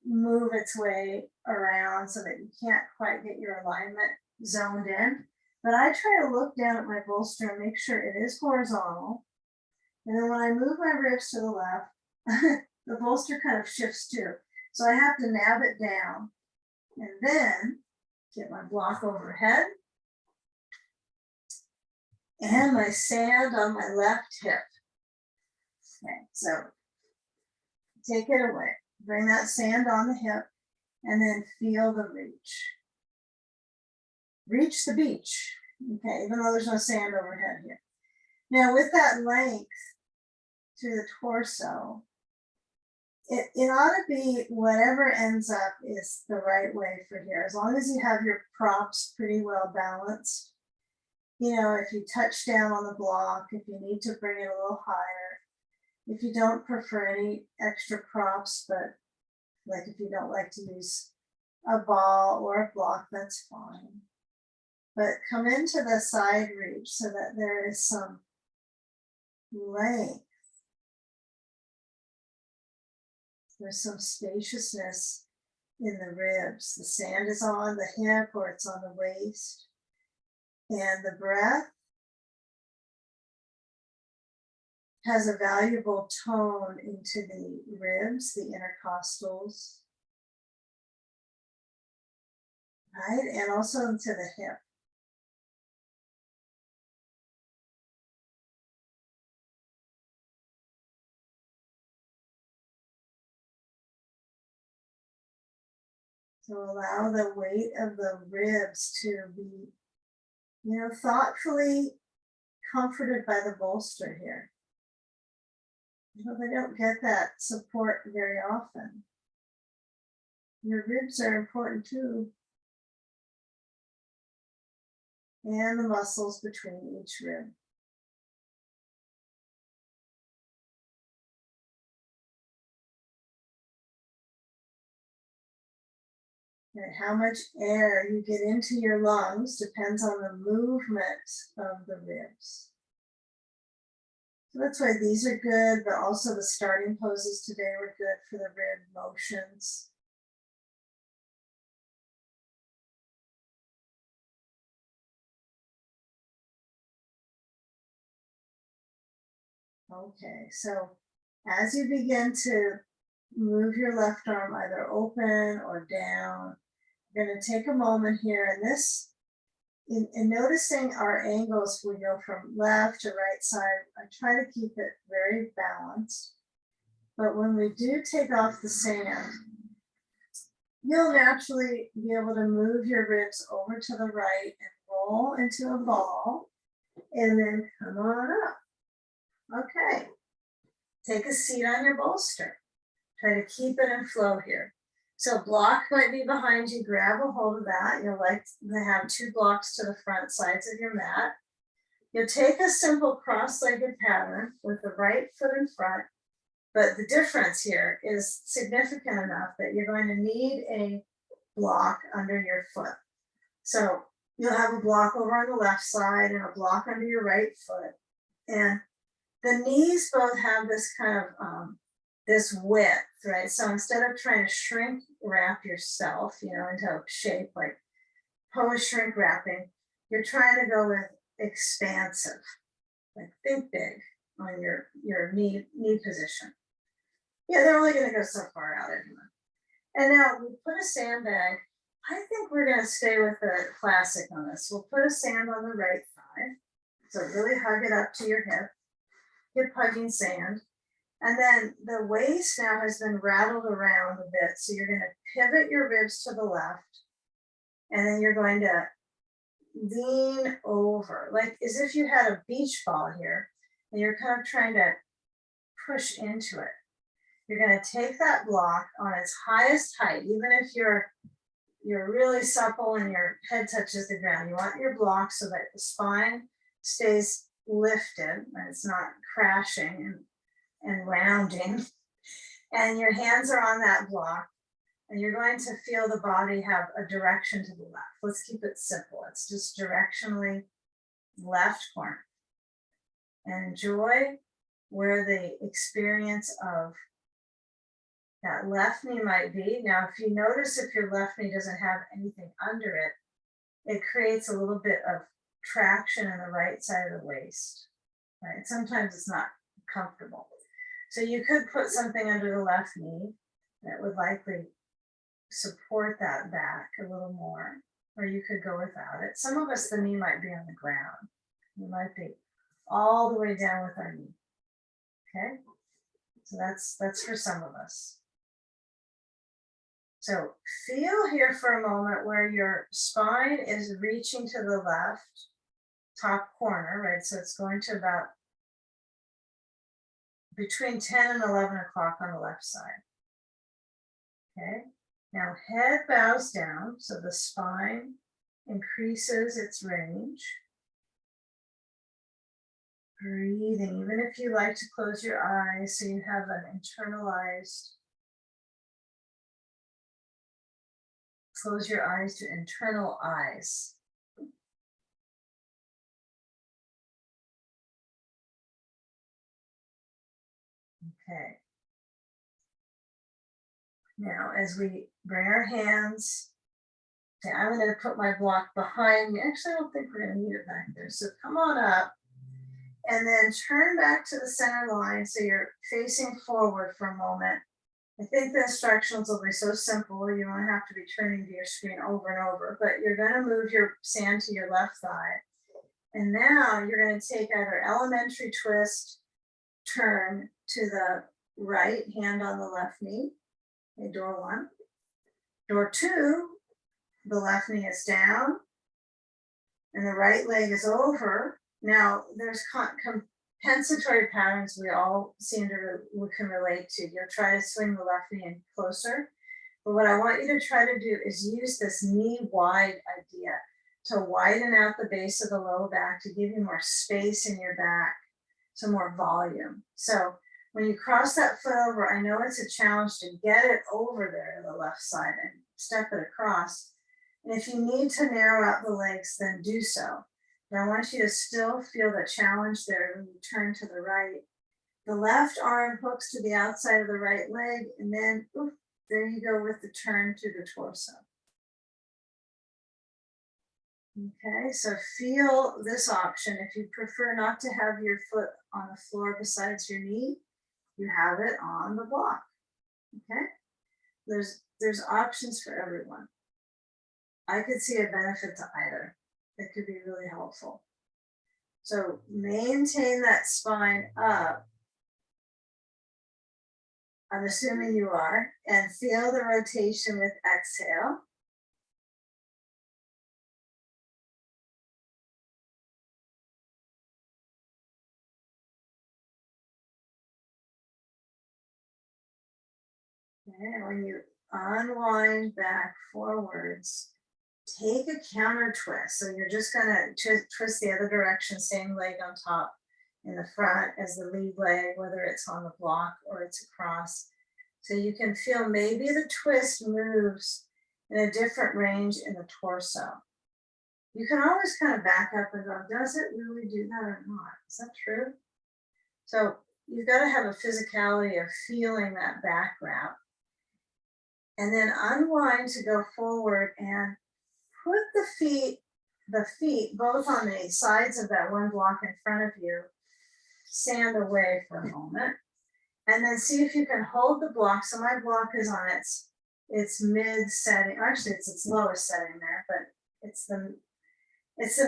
move its way around so that you can't quite get your alignment zoned in. But I try to look down at my bolster and make sure it is horizontal. And then when I move my ribs to the left, the bolster kind of shifts too. So I have to nab it down And then get my block overhead and my sand on my left hip. Okay, so take it away. Bring that sand on the hip and then feel the reach. Reach the beach. Okay, even though there's no sand overhead here. Now with that length through the torso, it ought to be whatever ends up is the right way for here. As long as you have your props pretty well balanced. You know, if you touch down on the block, if you need to bring it a little higher, if you don't prefer any extra props, but like if you don't like to use a ball or a block, that's fine. But come into the side reach so that there is some length. There's some spaciousness in the ribs. The sand is on the hip or it's on the waist. And the breath has a valuable tone into the ribs, the intercostals, right? And also into the hip. So allow the weight of the ribs to be, you know, thoughtfully comforted by the bolster here. You know, they don't get that support very often. Your ribs are important too. And the muscles between each rib. And how much air you get into your lungs depends on the movement of the ribs. So that's why these are good, but also the starting poses today were good for the rib motions. Okay, so as you begin to move your left arm either open or down, you're going to take a moment here and this, in noticing our angles, we go from left to right side. I try to keep it very balanced. But when we do take off the sand, you'll naturally be able to move your ribs over to the right and roll into a ball and then come on up. Okay, take a seat on your bolster. Try to keep it in flow here. So block might be behind you, grab a hold of that. You'll like to have 2 blocks to the front sides of your mat. You'll take a simple cross-legged pattern with the right foot in front, but the difference here is significant enough that you're going to need a block under your foot. So you'll have a block over on the left side and a block under your right foot. And the knees both have this kind of this width, right? So instead of trying to shrink wrap yourself, you know, into a shape like pose shrink wrapping, you're trying to go with expansive, like think big on your knee position. Yeah, they're only going to go so far out anyway. And now we put a sandbag. I think we're going to stay with the classic on this. We'll put a sand on the right thigh. So really hug it up to your hip hugging sand. And then the waist now has been rattled around a bit. So you're going to pivot your ribs to the left. And then you're going to lean over, like as if you had a beach ball here. And you're kind of trying to push into it. You're going to take that block on its highest height, even if you're really supple and your head touches the ground. You want your block so that the spine stays lifted and it's not crashing and rounding. And your hands are on that block and you're going to feel the body have a direction to the left. Let's keep it simple. It's just directionally left corner. And enjoy where the experience of that left knee might be. Now, if you notice if your left knee doesn't have anything under it, it creates a little bit of traction in the right side of the waist, right? Sometimes it's not comfortable. So you could put something under the left knee that would likely support that back a little more, or you could go without it. Some of us, the knee might be on the ground. We might be all the way down with our knee. Okay, so that's for some of us. So feel here for a moment where your spine is reaching to the left top corner, right? So it's going to about between 10 and 11 o'clock on the left side. Okay, now head bows down, so the spine increases its range. Breathing, even if you like to close your eyes so you have an internalized, close your eyes to internal eyes. Okay. Now, as we bring our hands, okay, I'm going to put my block behind me. Actually, I don't think we're going to need it back there. So come on up and then turn back to the center line so you're facing forward for a moment. I think the instructions will be so simple, you won't have to be turning to your screen over and over, but you're going to move your sand to your left thigh. And now you're going to take either elementary twist, turn to the right, hand on the left knee. Okay, door one. Door two, the left knee is down and the right leg is over. Now there's compensatory patterns we all seem to we can relate to. You'll try to swing the left knee in closer, but what I want you to try to do is use this knee wide idea to widen out the base of the low back to give you more space in your back, some more volume. So when you cross that foot over, I know it's a challenge to get it over there to the left side and step it across. And if you need to narrow out the legs, then do so. But I want you to still feel the challenge there when you turn to the right. The left arm hooks to the outside of the right leg, and then oof, there you go with the turn to the torso. Okay, so feel this option. If you prefer not to have your foot on the floor besides your knee, you have it on the block. Okay, there's options for everyone. I could see a benefit to either. It could be really helpful. So maintain that spine up. I'm assuming you are, and feel the rotation with exhale. Okay, and when you unwind back forwards, take a counter twist. So you're just gonna twist the other direction, same leg on top in the front as the lead leg, whether it's on the block or it's across. So you can feel maybe the twist moves in a different range in the torso. You can always kind of back up and go, does it really do that or not? Is that true? So you've got to have a physicality of feeling that back wrap. And then unwind to go forward and put the feet both on the sides of that one block in front of you, sand away for a moment, and then see if you can hold the block. So my block is on its mid setting. Actually, it's its lowest setting there, but it's the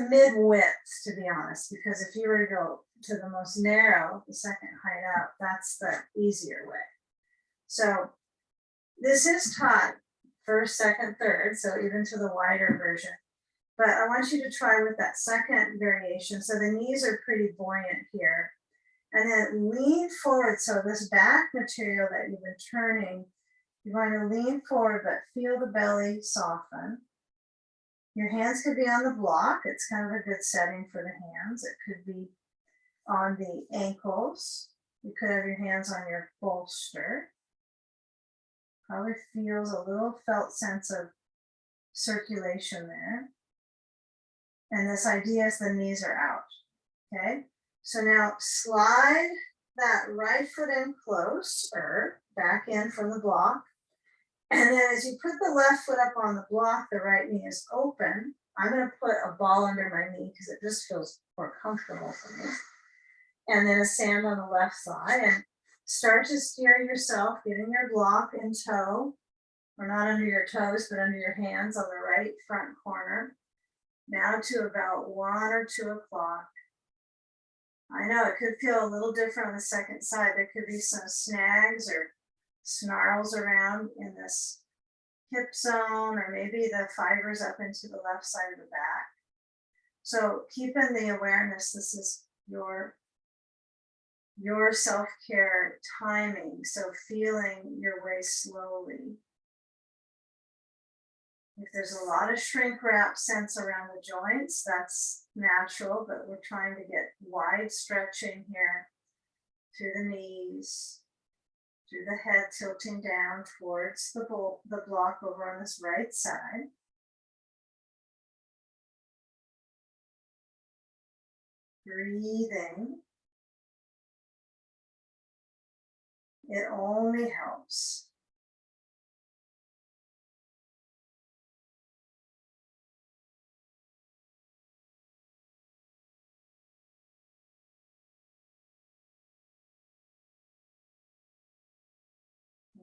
mid width, to be honest, because if you were to go to the most narrow, the second height out, that's the easier way. So this is taught first, second, third, so even to the wider version. But I want you to try with that second variation. So the knees are pretty buoyant here. And then lean forward. So this back material that you've been turning, you're going to lean forward, but feel the belly soften. Your hands could be on the block. It's kind of a good setting for the hands. It could be on the ankles. You could have your hands on your bolster. Probably feels a little felt sense of circulation there. And this idea is the knees are out. Okay, so now slide that right foot in close or back in from the block. And then as you put the left foot up on the block, the right knee is open. I'm going to put a ball under my knee because it just feels more comfortable for me. And then a sand on the left side, and start to steer yourself, getting your block in tow. or not under your toes, but under your hands on the right front corner. Now to about 1 or 2 o'clock. I know it could feel a little different on the second side. There could be some snags or snarls around in this hip zone, or maybe the fibers up into the left side of the back. So keep in the awareness, this is your self-care timing. So feeling your way slowly. If there's a lot of shrink wrap sense around the joints, that's natural, but we're trying to get wide stretching here through the knees, through the head tilting down towards the block over on this right side. Breathing. It only helps.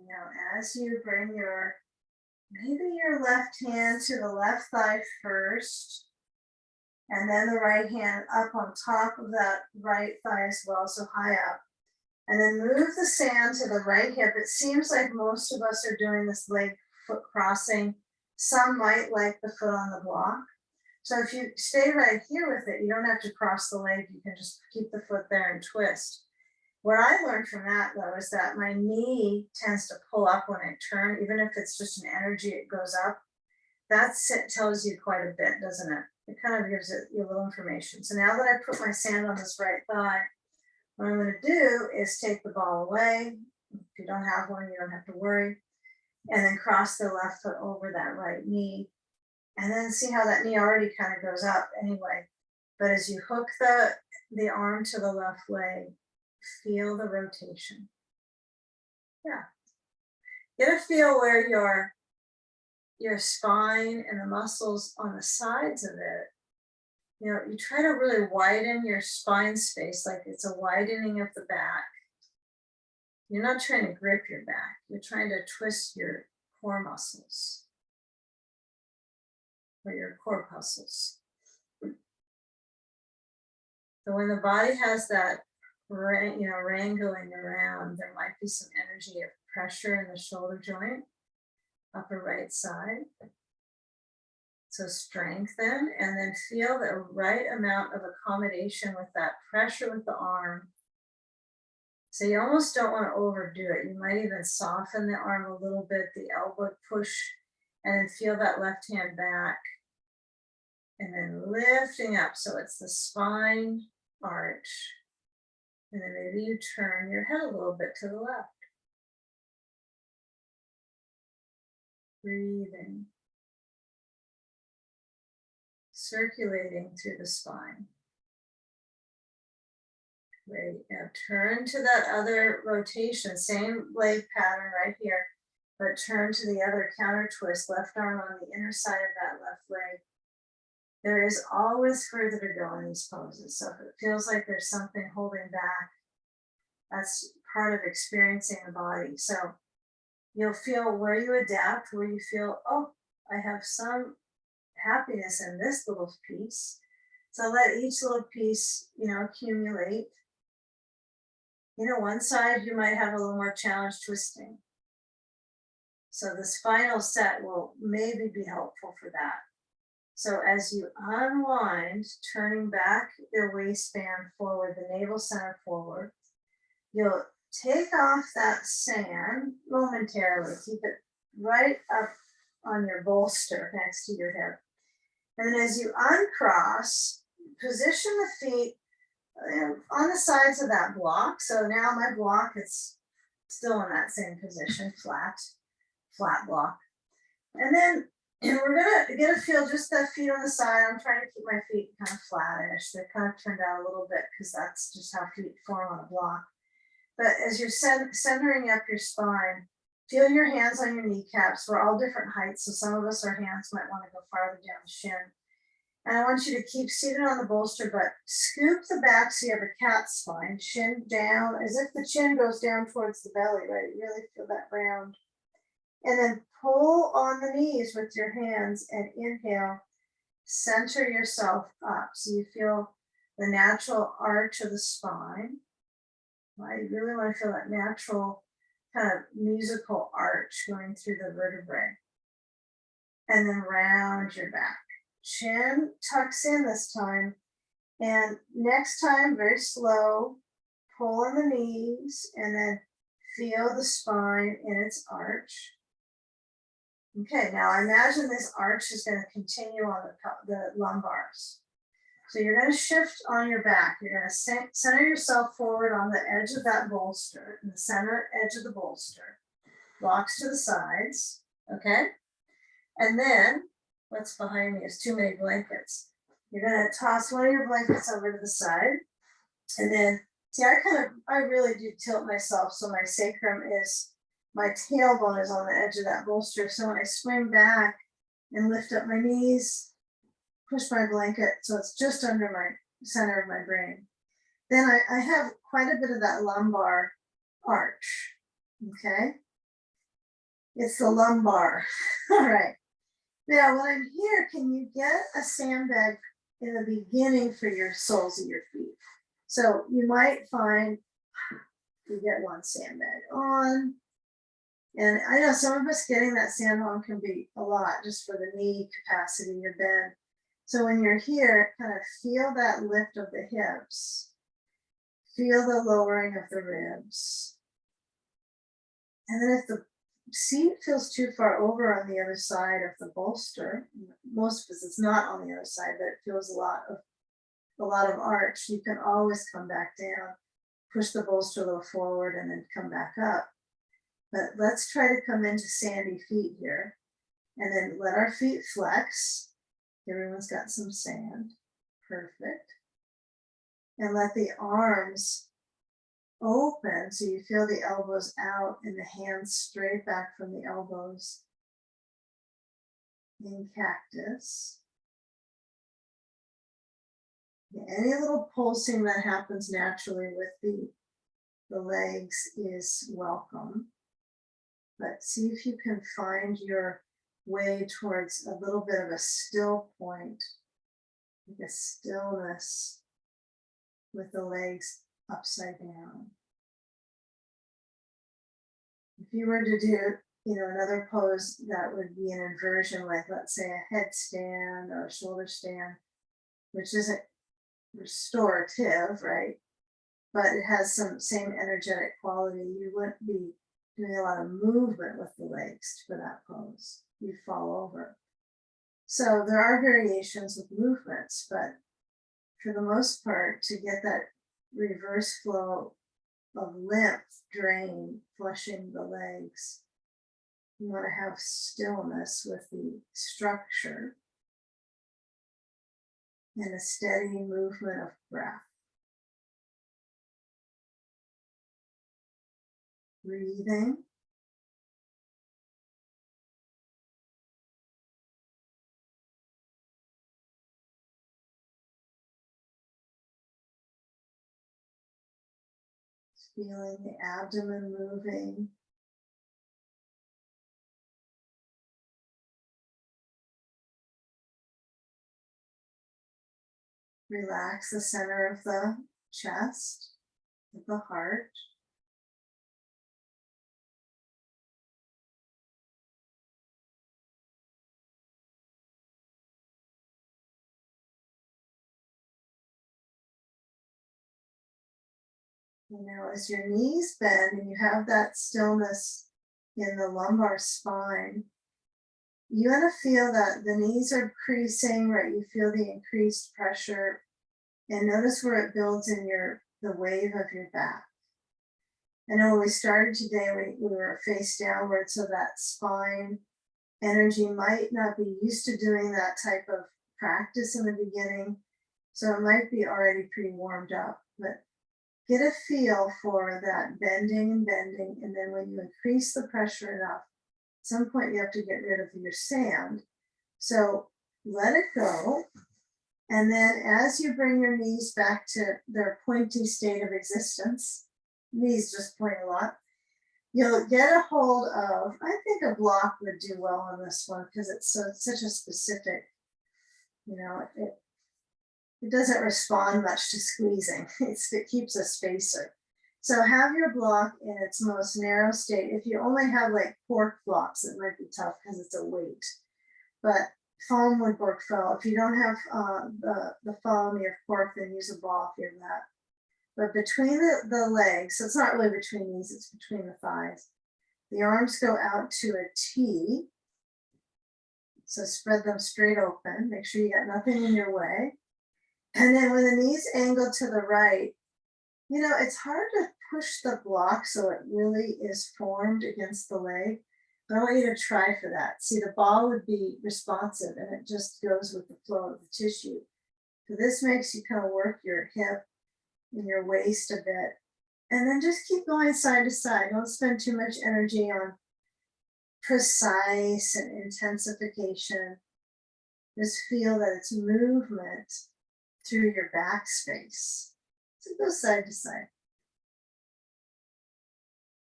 Now, as you bring maybe your left hand to the left thigh first, and then the right hand up on top of that right thigh as well, so high up. And then move the sand to the right hip. It seems like most of us are doing this leg foot crossing. Some might like the foot on the block. So if you stay right here with it, you don't have to cross the leg. You can just keep the foot there and twist. What I learned from that, though, is that my knee tends to pull up when I turn, even if it's just an energy, it goes up. That tells you quite a bit, doesn't it? It kind of gives you a little information. So now that I put my sand on this right thigh, what I'm going to do is take the ball away. If you don't have one, you don't have to worry. And then cross the left foot over that right knee. And then see how that knee already kind of goes up anyway. But as you hook the arm to the left leg, feel the rotation. Yeah. Get a feel where your spine and the muscles on the sides of it, you try to really widen your spine space, like it's a widening of the back. You're not trying to grip your back. You're trying to twist your core muscles or your core muscles. So when the body has that, wrangling around, there might be some energy of pressure in the shoulder joint, upper right side. So strengthen, and then feel the right amount of accommodation with that pressure with the arm. So you almost don't want to overdo it. You might even soften the arm a little bit, the elbow push, and then feel that left hand back. And then lifting up, so it's the spine arch. And then maybe you turn your head a little bit to the left. Breathing. Circulating through the spine. Great. Now turn to that other rotation, same leg pattern right here, but turn to the other counter twist, left arm on the inner side of that left leg. There is always further to go in these poses. So if it feels like there's something holding back, that's part of experiencing the body. So you'll feel where you adapt, where you feel, oh, I have some happiness in this little piece. So let each little piece, accumulate. One side you might have a little more challenge twisting. So this final set will maybe be helpful for that. So as you unwind, turning back your waistband forward, the navel center forward, you'll take off that sand momentarily. Keep it right up on your bolster next to your hip. And then as you uncross, position the feet on the sides of that block. So now my block is still in that same position, flat block. And then we're gonna get a feel, just the feet on the side. I'm trying to keep my feet kind of flattish. They're kind of turned out a little bit because that's just how feet form on a block. But as you're centering up your spine, feel your hands on your kneecaps. We're all different heights, so some of us, our hands might want to go farther down the shin. And I want you to keep seated on the bolster, but scoop the back so you have a cat spine, chin down, as if the chin goes down towards the belly, right? You really feel that round. And then pull on the knees with your hands and inhale, center yourself up. So you feel the natural arch of the spine. I really want to feel that natural kind of musical arch going through the vertebrae. And then round your back. Chin tucks in this time. And next time, very slow, pull on the knees and then feel the spine in its arch. Okay, now I imagine this arch is going to continue on the lumbars. So you're going to shift on your back. You're going to center yourself forward on the edge of that bolster, in the center edge of the bolster. Rocks to the sides, okay? And then, what's behind me is too many blankets. You're going to toss one of your blankets over to the side. And then, see, I really do tilt myself. So my sacrum is, my tailbone is on the edge of that bolster. So when I swing back and lift up my knees, push my blanket so it's just under my center of my brain. Then I have quite a bit of that lumbar arch, okay? It's the lumbar, all right. Now, when I'm here, can you get a sandbag in the beginning for your soles of your feet? So you might find you get one sandbag on, and I know some of us getting that sand on can be a lot just for the knee capacity, your bend. So when you're here, kind of feel that lift of the hips, feel the lowering of the ribs. And then if the seat feels too far over on the other side of the bolster, most of us it's not on the other side, but it feels a lot of arch, you can always come back down, push the bolster a little forward and then come back up. But let's try to come into sandy feet here and then let our feet flex. Everyone's got some sand. Perfect. And let the arms open so you feel the elbows out and the hands straight back from the elbows in cactus. Any little pulsing that happens naturally with the legs is welcome. But see if you can find your way towards a little bit of a still point, like a stillness with the legs upside down. If you were to do, another pose that would be an inversion, like let's say a headstand or a shoulder stand, which isn't restorative, right? But it has some same energetic quality. You wouldn't be doing a lot of movement with the legs for that pose. You fall over. So there are variations with movements, but for the most part, to get that reverse flow of lymph drain, flushing the legs, you want to have stillness with the structure and a steady movement of breath. Breathing. Feeling the abdomen moving. Relax the center of the chest, of the heart. As your knees bend and you have that stillness in the lumbar spine, you want to feel that the knees are creasing, right? You feel the increased pressure, and notice where it builds in the wave of your back. I know when we started today, we were face downward, so that spine energy might not be used to doing that type of practice in the beginning, so it might be already pretty warmed up, but get a feel for that bending, and then when you increase the pressure enough, at some point you have to get rid of your sand. So let it go. And then as you bring your knees back to their pointy state of existence, knees just point a lot, You'll get a hold of, I think a block would do well on this one because it's such a specific, you know, it doesn't respond much to squeezing. It keeps a spacer. So have your block in its most narrow state. If you only have like cork blocks, it might be tough because it's a weight. But foam would work well. If you don't have the foam, you have cork, then use a ball if you have that. But between the legs, so it's not really between these, it's between the thighs. The arms go out to a T. So spread them straight open. Make sure you got nothing in your way. And then when the knees angle to the right, you know, it's hard to push the block so it really is formed against the leg. But I want you to try for that. See, the ball would be responsive and it just goes with the flow of the tissue. So this makes you kind of work your hip and your waist a bit. And then just keep going side to side. Don't spend too much energy on precise and intensification. Just feel that it's movement through your back space. So go side to side.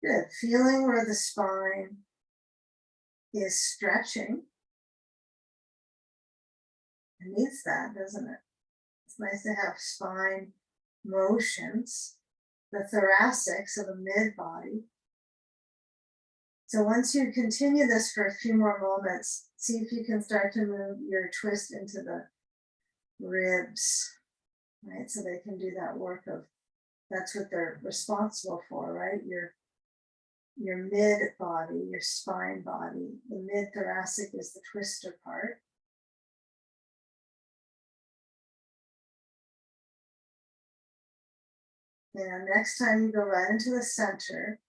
Good. Feeling where the spine is stretching. It needs that, doesn't it? It's nice to have spine motions. The thoracic, so the mid body. So once you continue this for a few more moments, see if you can start to move your twist into the ribs, right? So they can do that work of, that's what they're responsible for, right? Your mid body, your spine body. The mid thoracic is the twister part. And next time you go right into the center,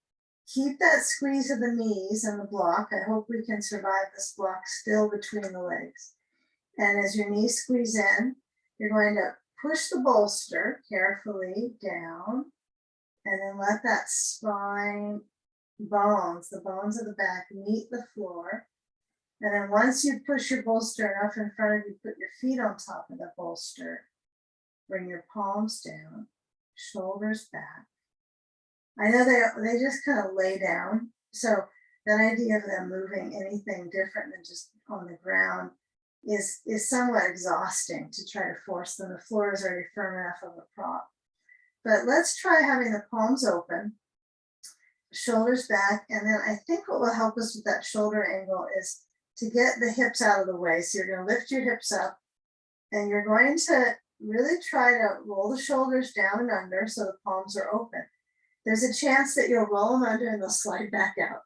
keep that squeeze of the knees and the block. I hope we can survive this block still between the legs. And as your knees squeeze in, you're going to push the bolster carefully down and then let that spine bones, the bones of the back, meet the floor. And then once you push your bolster enough in front of you, put your feet on top of the bolster. Bring your palms down, shoulders back. I know they just kind of lay down. So that idea of them moving anything different than just on the ground is somewhat exhausting to try to force them. The floor is already firm enough of a prop. But let's try having the palms open, shoulders back. And then I think what will help us with that shoulder angle is to get the hips out of the way. So you're going to lift your hips up and you're going to really try to roll the shoulders down and under so the palms are open. There's a chance that you'll roll them under and they'll slide back out,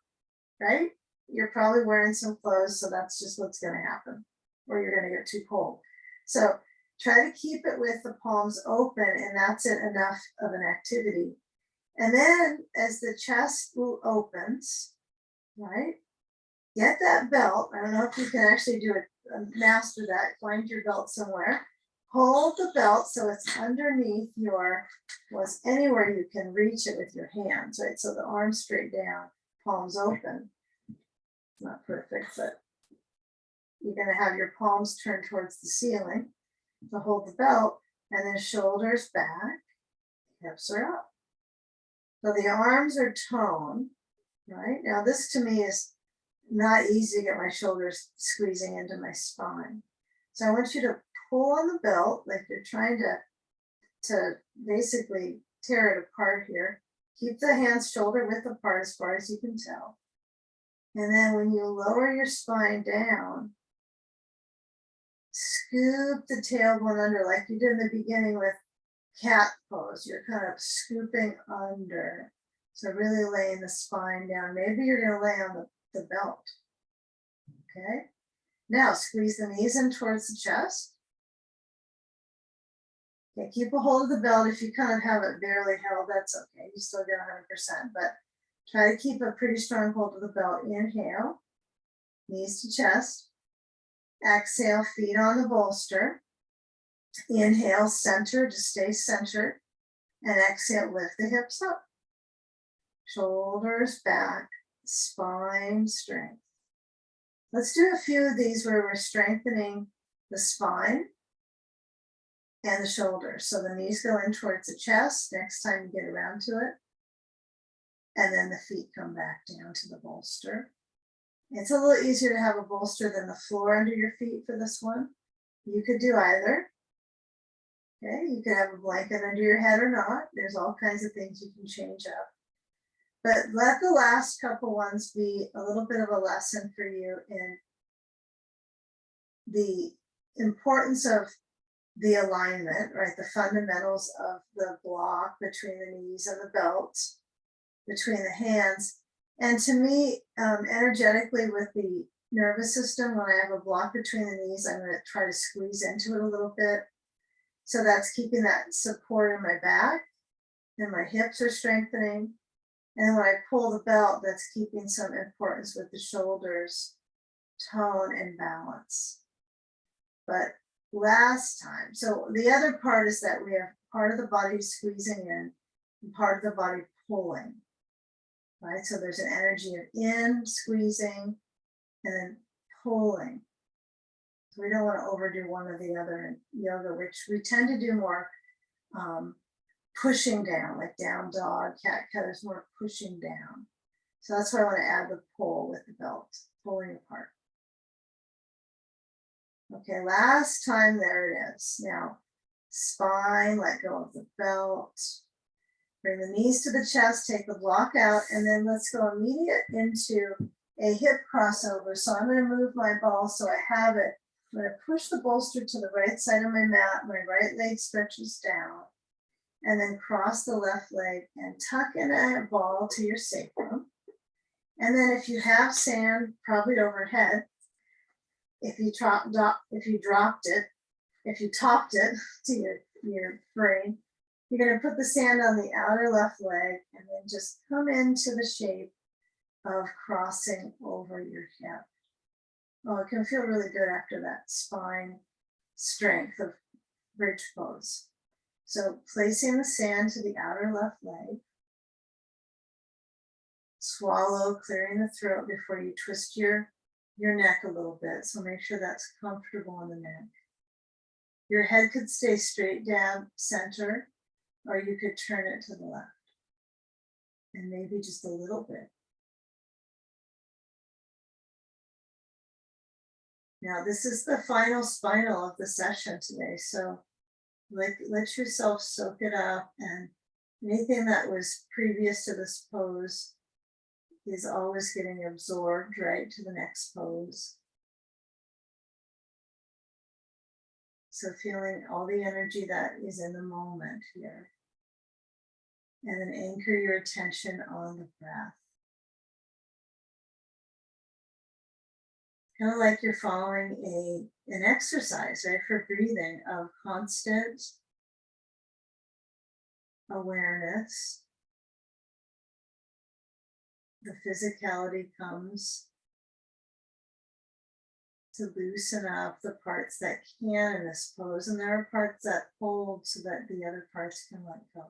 right? You're probably wearing some clothes, so that's just what's going to happen, or you're going to get too cold. So try to keep it with the palms open, and that's it enough of an activity. And then as the chest opens, right, get that belt. I don't know if you can actually do it, master that, find your belt somewhere. Hold the belt so it's underneath your, was anywhere you can reach it with your hands, right? So the arms straight down, palms open. It's not perfect, but you're going to have your palms turned towards the ceiling to hold the belt, and then shoulders back, hips are up. So the arms are toned, right? Now this to me is not easy to get my shoulders squeezing into my spine. So I want you to pull on the belt like you're trying to basically tear it apart here. Keep the hands shoulder width apart as far as you can tell. And then when you lower your spine down, scoop the tailbone under like you did in the beginning with cat pose. You're kind of scooping under. So really laying the spine down. Maybe you're going to lay on the belt. Okay. Now squeeze the knees in towards the chest. Okay, keep a hold of the belt. If you kind of have it barely held, that's okay. You still get 100%, but try to keep a pretty strong hold of the belt. Inhale, knees to chest. Exhale, feet on the bolster. Inhale, center to stay centered. And exhale, lift the hips up. Shoulders back, spine strength. Let's do a few of these where we're strengthening the spine and the shoulders. So the knees go in towards the chest next time you get around to it. and then the feet come back down to the bolster. It's a little easier to have a bolster than the floor under your feet for this one. You could do either. Okay, you could have a blanket under your head or not. There's all kinds of things you can change up. But let the last couple ones be a little bit of a lesson for you in the importance of the alignment, right? The fundamentals of the block between the knees and the belt, between the hands. And to me, energetically with the nervous system, when I have a block between the knees, I'm going to try to squeeze into it a little bit. So that's keeping that support in my back, and my hips are strengthening. And then when I pull the belt, that's keeping some importance with the shoulders, tone, and balance. But last time, so the other part is that we have part of the body squeezing in and part of the body pulling, right? So there's an energy of in, squeezing, and then pulling. So we don't want to overdo one or the other in yoga, which we tend to do more pushing down, like down dog, cat cow is more pushing down. So that's why I want to add the pull with the belt, pulling apart. Okay, last time, there it is. Now, spine, let go of the belt. Bring the knees to the chest, take the block out, and then let's go immediate into a hip crossover. So I'm going to move my ball so I have it. I'm going to push the bolster to the right side of my mat. My right leg stretches down. And then cross the left leg and tuck in a ball to your sacrum. And then if you have sand, probably overhead, if you topped it to your brain, you're going to put the sand on the outer left leg and then just come into the shape of crossing over your hip. Oh, it can feel really good after that spine strength of bridge pose. So placing the sand to the outer left leg, swallow, clearing the throat before you twist your neck a little bit. So make sure that's comfortable on the neck. Your head could stay straight down center, or you could turn it to the left. And maybe just a little bit. Now this is the final spinal of the session today. So let yourself soak it up, and anything that was previous to this pose is always getting absorbed right to the next pose. So feeling all the energy that is in the moment here. And then anchor your attention on the breath. Kind of like you're following an exercise, right, for breathing of constant awareness. The physicality comes to loosen up the parts that can in this pose, and there are parts that hold so that the other parts can let go.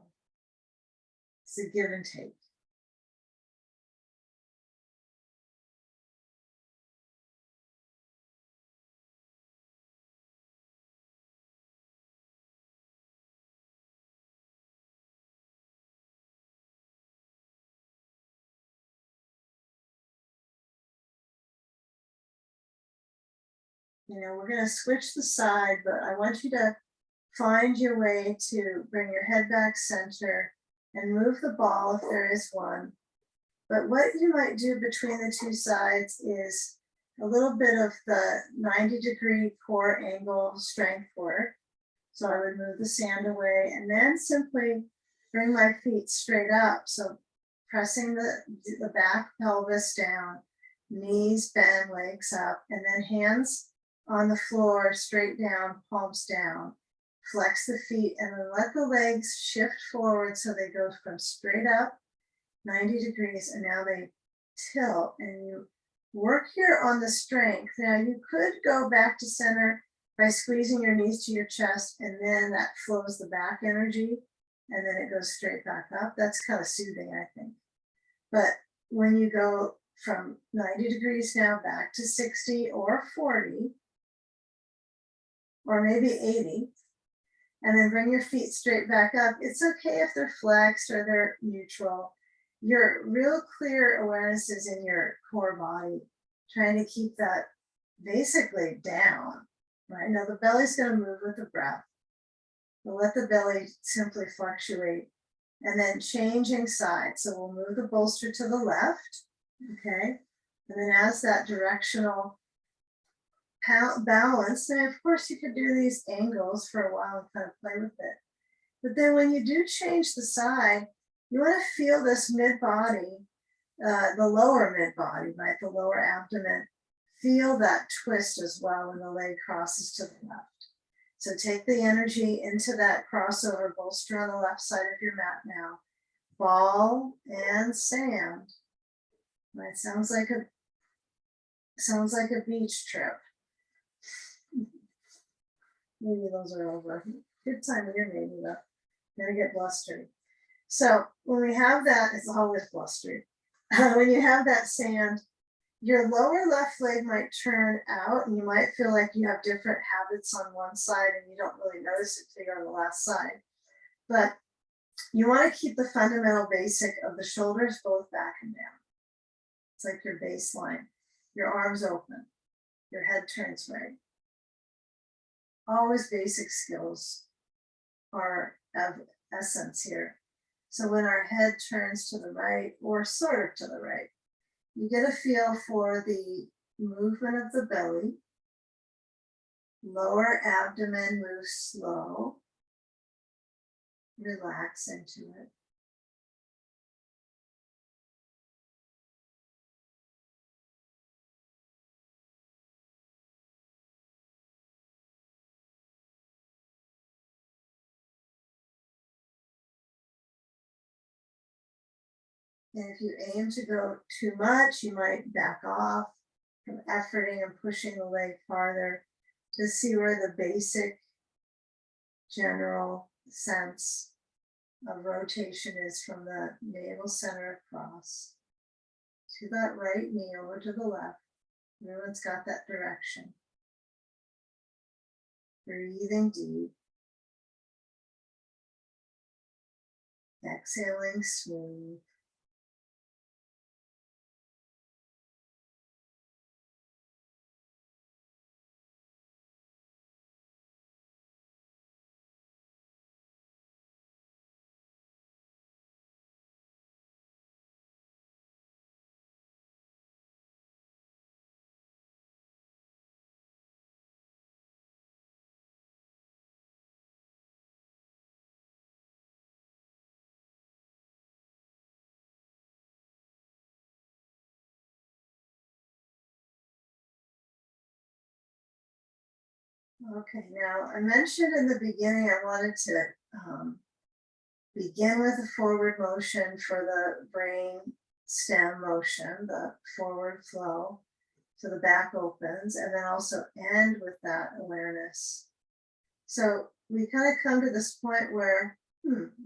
It's a give and take. You know, we're going to switch the side, but I want you to find your way to bring your head back center and move the ball if there is one. But what you might do between the two sides is a little bit of the 90-degree core angle strength work. So I would move the sand away and then simply bring my feet straight up. So pressing the back pelvis down, knees bend, legs up, and then hands on the floor, straight down, palms down. Flex the feet and then let the legs shift forward so they go from straight up 90 degrees, and now they tilt, and you work here on the strength. Now you could go back to center by squeezing your knees to your chest, and then that flows the back energy, and then it goes straight back up. That's kind of soothing, I think. But when you go from 90 degrees now back to 60 or 40, or maybe 80, and then bring your feet straight back up. It's okay if they're flexed or they're neutral. your real clear awareness is in your core body, trying to keep that basically down, right? Now the belly's going to move with the breath. We'll let the belly simply fluctuate and then changing sides. So we'll move the bolster to the left, okay? And then as that directional balance, and of course you could do these angles for a while and kind of play with it. But then when you do change the side, you want to feel this mid-body, the lower mid-body, right? The lower abdomen. Feel that twist as well when the leg crosses to the left. So take the energy into that crossover bolster on the left side of your mat now. Ball and sand. Right, sounds like a beach trip. Maybe those are over. Good time of year, maybe though. Gonna get blustery. So when we have that, it's always blustery. When you have that sand, your lower left leg might turn out and you might feel like you have different habits on one side and you don't really notice it till you're on the last side. But you want to keep the fundamental basic of the shoulders both back and down. It's like your baseline. Your arms open. Your head turns right. Always basic skills are of essence here. So when our head turns to the right or sort of to the right, you get a feel for the movement of the belly. Lower abdomen moves slow. Relax into it. And if you aim to go too much, you might back off from efforting and pushing the leg farther to see where the basic general sense of rotation is from the navel center across to that right knee over to the left. Everyone's got that direction. Breathing deep. Exhaling smooth. Okay, now I mentioned in the beginning I wanted to begin with a forward motion for the brain stem motion, the forward flow, so the back opens, and then also end with that awareness. So we kind of come to this point where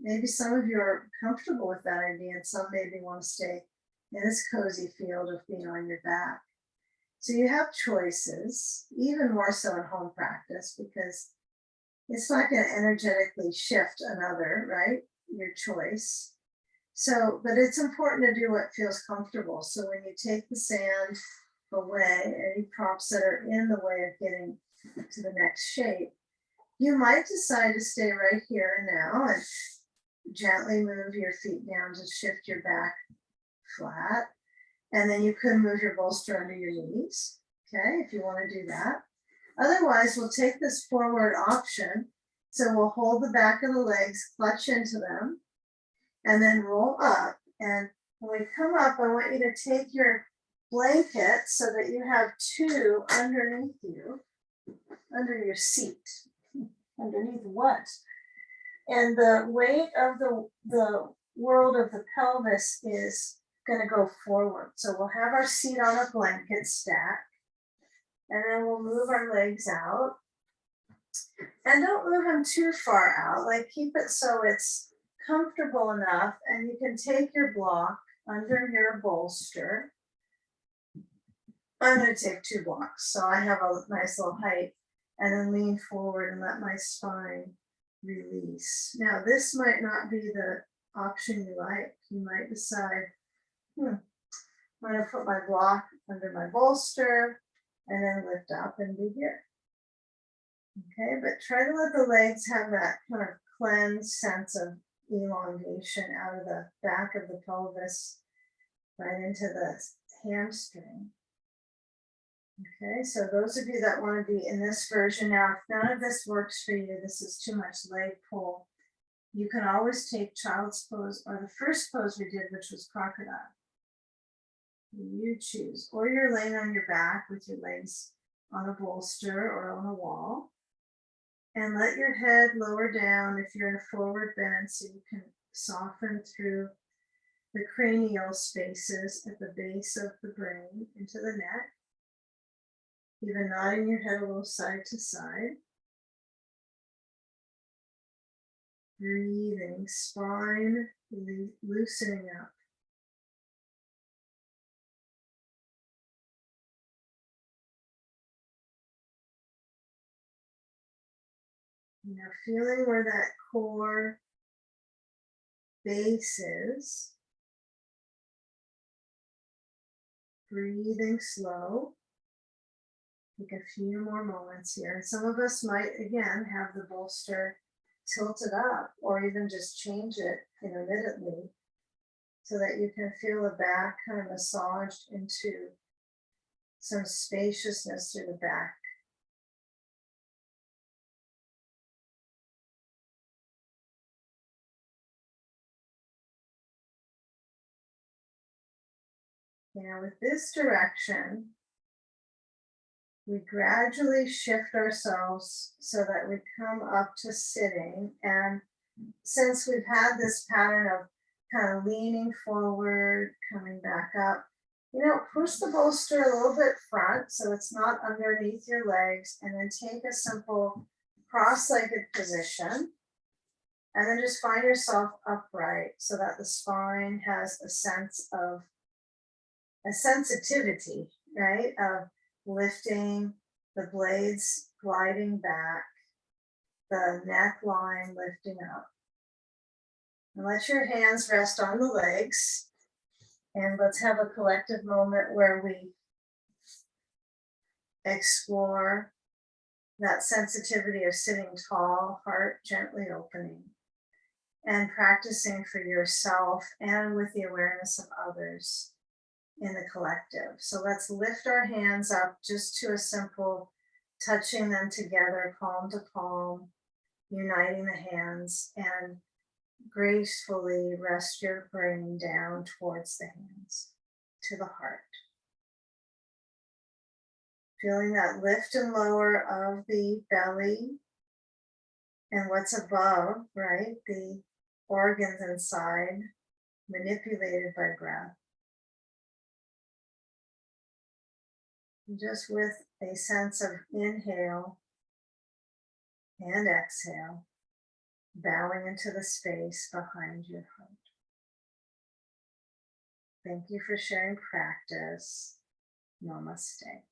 maybe some of you are comfortable with that idea and some maybe want to stay in this cozy field of being on your back. So you have choices, even more so in home practice, because it's not going to energetically shift another, right? Your choice. So, but it's important to do what feels comfortable. So when you take the sand away, any props that are in the way of getting to the next shape, you might decide to stay right here and now and gently move your feet down to shift your back flat. And then you could move your bolster under your knees, okay, if you want to do that. Otherwise, we'll take this forward option. So we'll hold the back of the legs, clutch into them, and then roll up. And when we come up, I want you to take your blanket so that you have two underneath you, under your seat. Underneath what? And the weight of the world of the pelvis is going to go forward. So we'll have our seat on a blanket stack, and then we'll move our legs out. And don't move them too far out, like keep it so it's comfortable enough, and you can take your block under your bolster. I'm going to take 2 blocks, so I have a nice little height, and then lean forward and let my spine release. Now this might not be the option you like. You might decide, I'm going to put my block under my bolster and then lift up and be here. Okay, but try to let the legs have that kind of cleansed sense of elongation out of the back of the pelvis right into the hamstring. Okay, so those of you that want to be in this version now, if none of this works for you, this is too much leg pull, you can always take child's pose or the first pose we did, which was crocodile. You choose, or you're laying on your back with your legs on a bolster or on a wall. And let your head lower down if you're in a forward bend so you can soften through the cranial spaces at the base of the brain into the neck. Even nodding your head a little side to side. Breathing, spine loosening up. Now feeling where that core base is. Breathing slow. Take a few more moments here. And some of us might, again, have the bolster tilted up or even just change it intermittently so that you can feel the back kind of massaged into some spaciousness through the back. Now with this direction, we gradually shift ourselves so that we come up to sitting. And since we've had this pattern of kind of leaning forward, coming back up, push the bolster a little bit front so it's not underneath your legs, and then take a simple cross-legged position. And then just find yourself upright so that the spine has a sense of a sensitivity, right? Of lifting, the blades gliding back, the neckline lifting up. And let your hands rest on the legs. And let's have a collective moment where we explore that sensitivity of sitting tall, heart gently opening, and practicing for yourself and with the awareness of others in the collective. So let's lift our hands up just to a simple touching them together, palm to palm, uniting the hands, and gracefully rest your brain down towards the hands, to the heart. Feeling that lift and lower of the belly and what's above, right? The organs inside, manipulated by breath. Just with a sense of inhale and exhale, bowing into the space behind your heart. Thank you for sharing practice. Namaste.